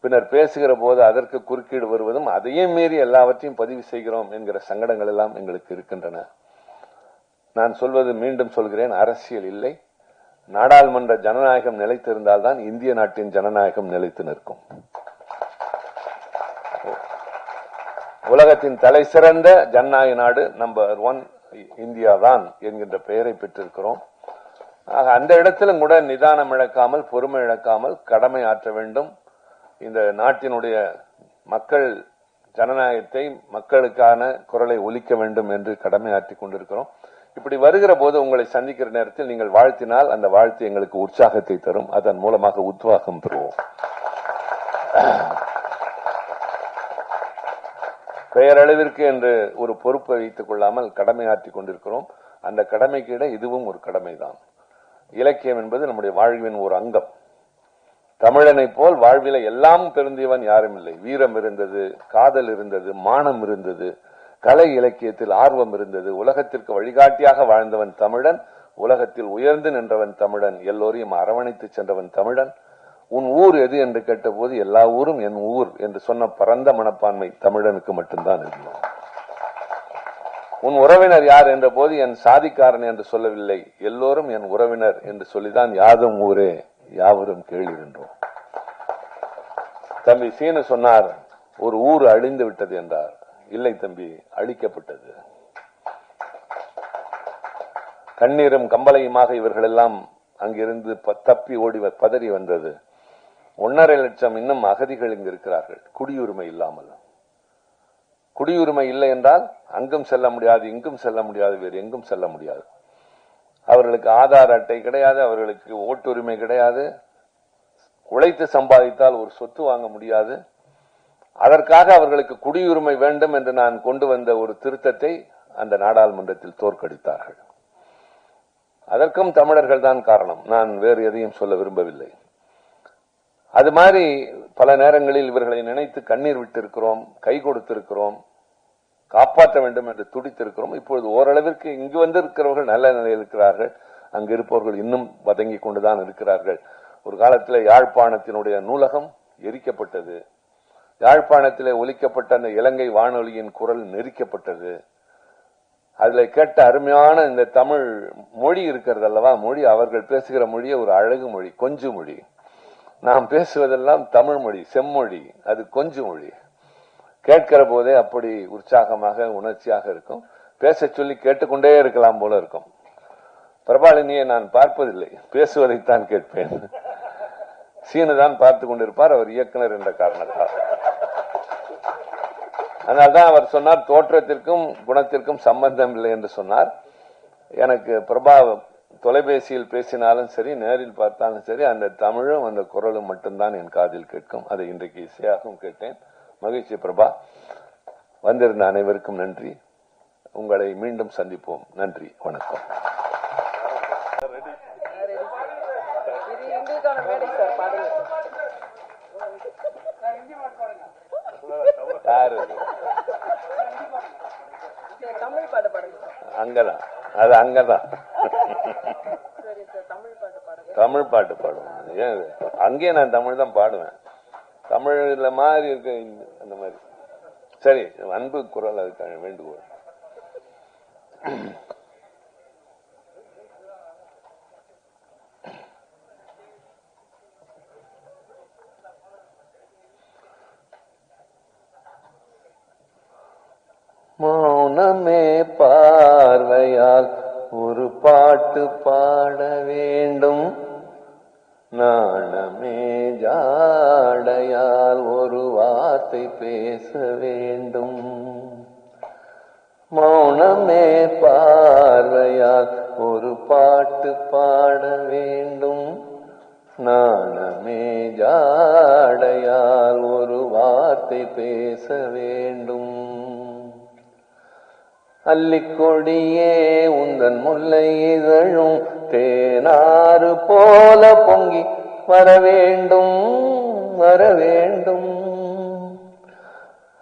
பின்னர் பேசுகிற போது அதற்கு குறுக்கீடு வருவதும், அதையும் மீறி எல்லாவற்றையும் பதிவு செய்கிறோம் என்கிற சங்கடங்கள் எல்லாம் எங்களுக்கு இருக்கின்றன. நான் சொல்வது மீண்டும் சொல்கிறேன், அரசியல் இல்லை. நாடாளுமன்ற ஜனநாயகம் நிலைத்திருந்தால்தான் இந்திய நாட்டின் ஜனநாயகம் நிலைத்து நிற்கும். உலகத்தின் தலை சிறந்த ஜனநாயக நாடு நம்பர் 1 இந்தியா தான் என்கின்ற பெயரை பெற்றிருக்கிறோம். ஆக அந்த இடத்திலும் கூட நிதானம் இழக்காமல், பொறுமை இழக்காமல் கடமை ஆற்ற வேண்டும். இந்த நாட்டினுடைய மக்கள் ஜனநாயகத்தை, மக்களுக்கான குரலை ஒலிக்க வேண்டும் என்று கடமை ஆற்றிக் கொண்டிருக்கிறோம். இப்படி வருகிற போது உங்களை சந்திக்கிற நேரத்தில் நீங்கள் வாழ்த்தினால் அந்த வாழ்த்து எங்களுக்கு உற்சாகத்தை தரும். அதன் மூலமாக உத்வேகம் பெறுவோம். பெயரளவிற்கு என்று ஒரு பொறுப்பை வைத்துக் கொள்ளாமல் கடமை ஆற்றிக் கொண்டிருக்கிறோம். அந்த கடமைக்கு இட இதுவும் ஒரு கடமைதான். இலக்கியம் என்பது நம்முடைய வாழ்வின் ஒரு அங்கம். தமிழனை போல் வாழ்வில எல்லாம் பெருந்தியவன் யாரும் இல்லை. வீரம் இருந்தது, காதல் இருந்தது, மானம் இருந்தது, கலை இலக்கியத்தில் ஆர்வம் இருந்தது. உலகத்திற்கு வழிகாட்டியாக வாழ்ந்தவன் தமிழன், உலகத்தில் உயர்ந்து நின்றவன் தமிழன், எல்லோரையும் அரவணைத்து சென்றவன் தமிழன். உன் ஊர் எது என்று கேட்டபோது எல்லா ஊரும் என் ஊர் என்று சொன்ன பரந்த மனப்பான்மை தமிழனுக்கு மட்டும்தான் இருந்தது. உன் உறவினர் யார் என்ற போது என் சாதிக்காரன் என்று சொல்லவில்லை, எல்லோரும் என் உறவினர் என்று சொல்லிதான் யாதும் ஊரே யாவரும் கேள்வின்றோம். தம்பி சீனு சொன்னார், ஒரு ஊர் அழிந்து விட்டது என்றார். இல்லை தம்பி, அழிக்கப்பட்டது. கண்ணீரும் கம்பளையுமாக இவர்கள் எல்லாம் அங்கிருந்து தப்பி ஓடி பதறி வந்தது. 1.5 லட்சம் இன்னும் அகதிகள் இங்கு இருக்கிறார்கள், குடியுரிமை இல்லாமல். குடியுரிமை இல்லை என்றால் அங்கும் செல்ல முடியாது, இங்கும் செல்ல முடியாது, வேறு எங்கும் செல்ல முடியாது. அவர்களுக்கு ஆதார் அட்டை கிடையாது, அவர்களுக்கு ஓட்டுரிமை கிடையாது, உழைத்து சம்பாதித்தால் ஒரு சொத்து வாங்க முடியாது. அதற்காக அவர்களுக்கு குடியுரிமை வேண்டும் என்று நான் கொண்டு வந்த ஒரு திருத்தத்தை அந்த நாடாளுமன்றத்தில் தோற்கடித்தார்கள். அதற்கும் தமிழர்கள் தான் காரணம். நான் வேறு எதையும் சொல்ல விரும்பவில்லை. அது மாதிரி பல நேரங்களில் இவர்களை நினைத்து கண்ணீர் விட்டிருக்கிறோம், கை கொடுத்திருக்கிறோம், காப்பாற்ற வேண்டும் என்று துடித்திருக்கிறோம். இப்பொழுது ஓரளவிற்கு இங்கு வந்திருக்கிறவர்கள் நல்ல நிலையில் இருக்கிறார்கள், அங்கு இருப்பவர்கள் இன்னும் வதங்கி கொண்டுதான் இருக்கிறார்கள். ஒரு காலத்தில் யாழ்ப்பாணத்தினுடைய நூலகம் எரிக்கப்பட்டது, யாழ்ப்பாணத்திலே ஒலிக்கப்பட்ட அந்த இலங்கை வானொலியின் குரல் நெரிக்கப்பட்டது. அதுல கேட்ட அருமையான இந்த தமிழ் மொழி இருக்கிறது அல்லவா, மொழி, அவர்கள் பேசுகிற மொழியே ஒரு அழகு மொழி, கொஞ்சு மொழி. நாம் பேசுவதெல்லாம் தமிழ் மொழி, செம்மொழி, அது கொஞ்சு மொழி. கேட்கிற போதே அப்படி உற்சாகமாக உணர்ச்சியாக இருக்கும். பேச சொல்லி கேட்டுக்கொண்டே இருக்கலாம் போல இருக்கும். பிரபாலினியை நான் பார்ப்பதில்லை, பேசுவதைத்தான் கேட்பேன். சீனு தான் பார்த்து கொண்டிருப்பார், அவர் இயக்குனர் என்ற காரணத்தால். அதனால்தான் அவர் சொன்னார் தோற்றத்திற்கும் குணத்திற்கும் சம்பந்தம் இல்லை என்று சொன்னார். எனக்கு பிரபா தொலைபேசியில் பேசினாலும் சரி, நேரில் பார்த்தாலும் சரி, அந்த தமிழும் அந்த குரலும் மட்டும்தான் என் காதில் கேட்கும். அதை இன்றைக்கு இசையாகவும் கேட்டேன். மகிழ்ச்சி பிரபா. வந்திருந்த அனைவருக்கும் நன்றி. உங்களை மீண்டும் சந்திப்போம். நன்றி, வணக்கம். அங்கதான், அது அங்கதான் தமிழ் பாட்டு பாடுவேன். ஏன் அங்கேயே நான் தமிழ் தான் பாடுவேன். தமிழ்ல மாதிரி இருக்க அந்த மாதிரி. சரி, அன்பு குரல் அதுக்கான வேண்டுகோள். மௌனமே பார்வையால் ஒரு பாட்டு பாட வேண்டும், நாணமே ஜாடையால் ஒரு வார்த்தை பேச வேண்டும். மௌனமே பார்வையால் ஒரு பாட்டு பாட வேண்டும், நாணமே ஜாடையால் ஒரு வார்த்தை பேச வேண்டும். அல்லிக்கொடியே உந்தன் முல்லை இதழும் தேனாறு போல பொங்கி வரவேண்டும், வரவேண்டும்.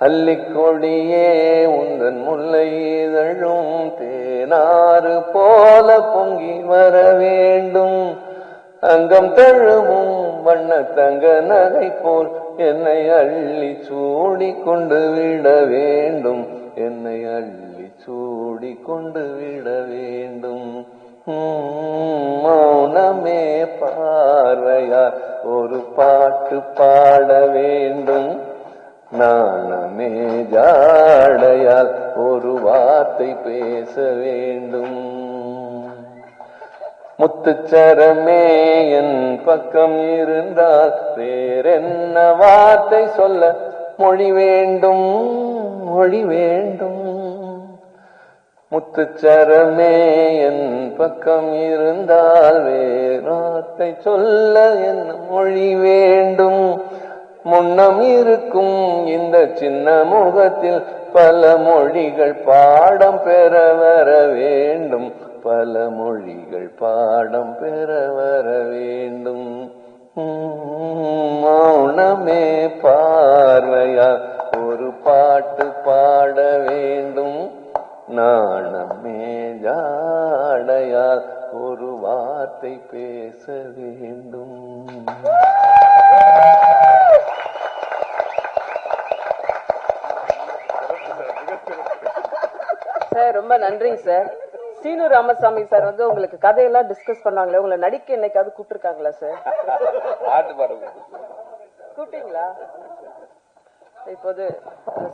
அல்லிக்கொடியே உந்தன் முல்லை இதழும் தேனாறு போல பொங்கி வரவேண்டும். அங்கம் தழுவும் வண்ண தங்க நகை போல் என்னை அள்ளி சூடி கொண்டு விட வேண்டும், என்னை அள்ளி சூடி கொண்டு விட வேண்டும். மௌனமே பார்வையார் ஒரு பாட்டு பாட வேண்டும், நாணமே ஜாடையால் ஒரு வார்த்தை பேச வேண்டும். முத்துச்சரமே என் பக்கம் இருந்தால் வேறென்ன வார்த்தை சொல்ல மொழி வேண்டும், மொழி வேண்டும். முத்துச்சரமே என் பக்கம் இருந்தால் வேறாத்தை சொல்ல என் மொழி வேண்டும். முன்னம் இருக்கும் இந்த சின்ன முகத்தில் பல மொழிகள் பாடம் பெற வர வேண்டும், பல மொழிகள் பாடம் பெற வர வேண்டும். மௌனமே பார்வையால் ஒரு பாட்டு பாட வேண்டும், நாணமே ஜாடையால் ஒரு வார்த்தை பேச வேண்டும். சார் ரொம்ப நன்றிங்க சார். சீனு ராமசாமி சார் வந்து உங்களுக்கு கதையெல்லாம் டிஸ்கஸ் பண்ணாங்களே, உங்களை நடிக்க என்னைக்காவது கூப்பிட்டுருக்காங்களா சார்? பாட்டு பாட கூப்பிட்டீங்களா? இப்போது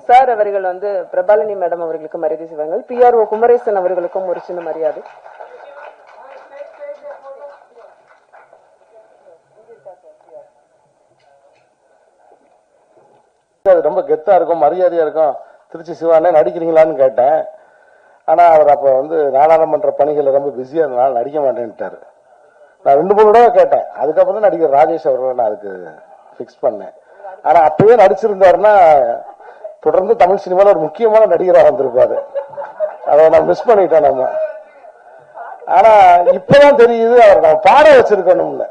சார் அவர்கள் வந்து பிரபாலினி மேடம் அவர்களுக்கு மரியாதை செய்வாங்க. PRO குமரேசன் அவர்களுக்கும் ஒரு சின்ன மரியாதை. அது ரொம்ப கெத்தா இருக்கும், மரியாதையா இருக்கும். திருச்சி சிவானே நடிக்கிறீங்களான்னு கேட்டேன். ஆனா அவர் அப்ப வந்து நாடாளுமன்ற பணிகளை ரொம்ப பிஸியா இருந்தனால நடிக்க மாட்டேன்ட்டாரு. நான் 2-3 தடவை கேட்டேன். அதுக்கப்புறம் தான் நடிகர் ராஜேஷ் அவர்களை நான் அதுக்கு பிக்ஸ் பண்ணேன். ஆனா அப்பயே நடிச்சிருந்தாருன்னா தொடர்ந்து தமிழ் சினிமால ஒரு முக்கியமான நடிகராக வந்திருப்பாரு. அதை நான் மிஸ் பண்ணிட்டேன் நம்ம. ஆனா இப்பதான் தெரியுது அவர் நம்ம பாட வச்சிருக்கணும்னு.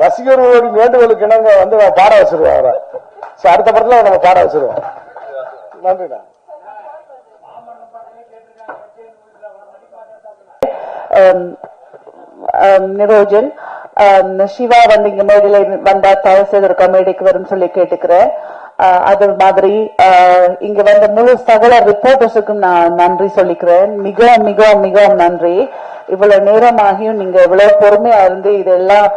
ரசிகர்களுடைய வேண்டுகோளுக்கு இணங்க வந்து நம்ம பாட வச்சிருவோம் அவரை. அடுத்த படத்துல நம்ம பாட வச்சிருவோம். நன்றிண்ணா. நிரோஜன் சிவா வந்து இங்க மேடையில வந்தா தயவு செய்து ஒரு மேடைக்கு வரும் சொல்லி கேட்டுக்கிறேன். அது மாதிரி இங்க வந்த முழு சகல ரிப்போர்ட்டர்ஸுக்கும் நான் நன்றி சொல்லிக்கிறேன். மிக மிக மிக நன்றி. இவ்வளவு நேரமாகியும் நீங்க இவ்வளவு பொறுமையா இருந்து இதெல்லாம்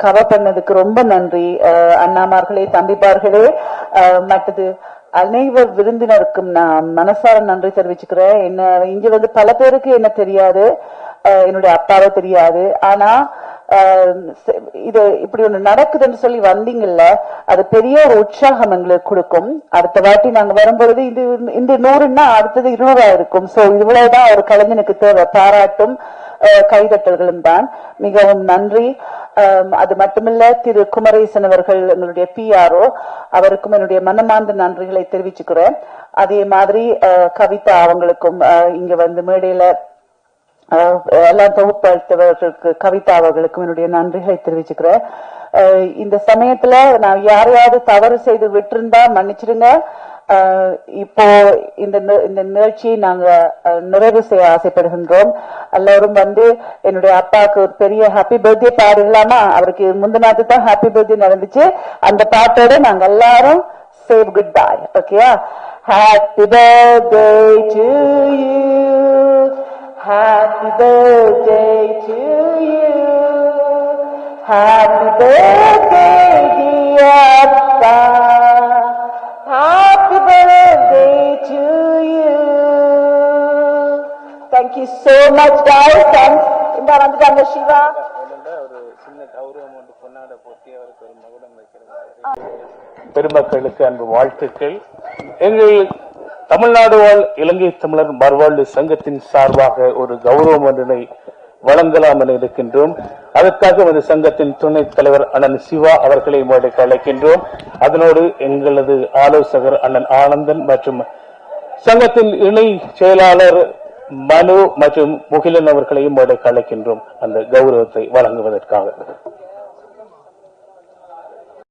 கவர் பண்ணதுக்கு ரொம்ப நன்றி. அண்ணாமார்களே, தம்பிமார்களே, மற்றது அனைவர் விருந்தினருக்கும் நான் மனசார நன்றி தெரிவிச்சுக்கிறேன். என்ன இங்க வந்து பல பேருக்கு என்ன தெரியாது, என்னுடைய அப்பாவை தெரியாது. ஆனா இது இப்படி ஒண்ணு நடக்குதுன்னு சொல்லி வந்தீங்கல்ல, அது பெரிய ஒரு உற்சாகம் எங்களுக்கு கொடுக்கும். அடுத்த வாட்டி நாங்க வரும்பொழுது இது இந்த 100ன்னா அடுத்தது 200 இருக்கும். சோ இவ்வளவுதான் ஒரு கலைஞனுக்கு தேவை, பாராட்டும் கைதட்டல்களும் தான். மிகவும் நன்றி. அது மட்டுமில்ல, திரு குமரேசன் அவர்கள் எங்களுடைய PRO, அவருக்கும் என்னுடைய மனமார்ந்த நன்றிகளை தெரிவிச்சுக்கிறேன். அதே மாதிரி கவிதா அவங்களுக்கும் இங்க வந்து மேடையில எல்லாம் தொகுப்பளித்தவர்களுக்கு, கவிதா அவர்களுக்கும் என்னுடைய நன்றிகளை தெரிவிச்சுக்கிறேன். இந்த சமயத்துல நான் யாரையாவது தவறு செய்து விட்டிருந்தா மன்னிச்சிடுங்க. இப்போ இந்த நிகழ்ச்சியை நாங்க நிறைவு செய்ய ஆசைப்படுகின்றோம். எல்லாரும் வந்து என்னுடைய அப்பாவுக்கு ஒரு பெரிய ஹாப்பி பர்த்டே பாடலாமா? அவருக்கு முந்தினாத்து தான் ஹாப்பி பர்த்டே நடந்துச்சு. அந்த பாட்டோட நாங்க எல்லாரும் சேவ் குட் பை. ஓகேயா? Happy birthday to you, happy birthday to you, happy birthday dear Appa, happy birthday to you. Thank you so much guys. Thanks. இந்த வந்துட்டாங்க சிவா. பெருமக்களுக்கு அன்பு வாழ்த்துக்கள். எங்கள் தமிழ்நாடு வாழ் இலங்கை தமிழர் மறுவாழ்வு சங்கத்தின் சார்பாக ஒரு கௌரவம் ஒன்றினை வழங்கலாம் என இருக்கின்றோம். அதற்காக ஒரு சங்கத்தின் துணைத் தலைவர் அண்ணன் சிவா அவர்களை மேடைக்கு அழைக்கின்றோம். அதனோடு எங்களது ஆலோசகர் அண்ணன் ஆனந்தன் மற்றும் சங்கத்தின் இணை செயலாளர் மனு மற்றும் முகிலன் அவர்களையும் மேடைக்கு அழைக்கின்றோம் அந்த கௌரவத்தை வழங்குவதற்காக.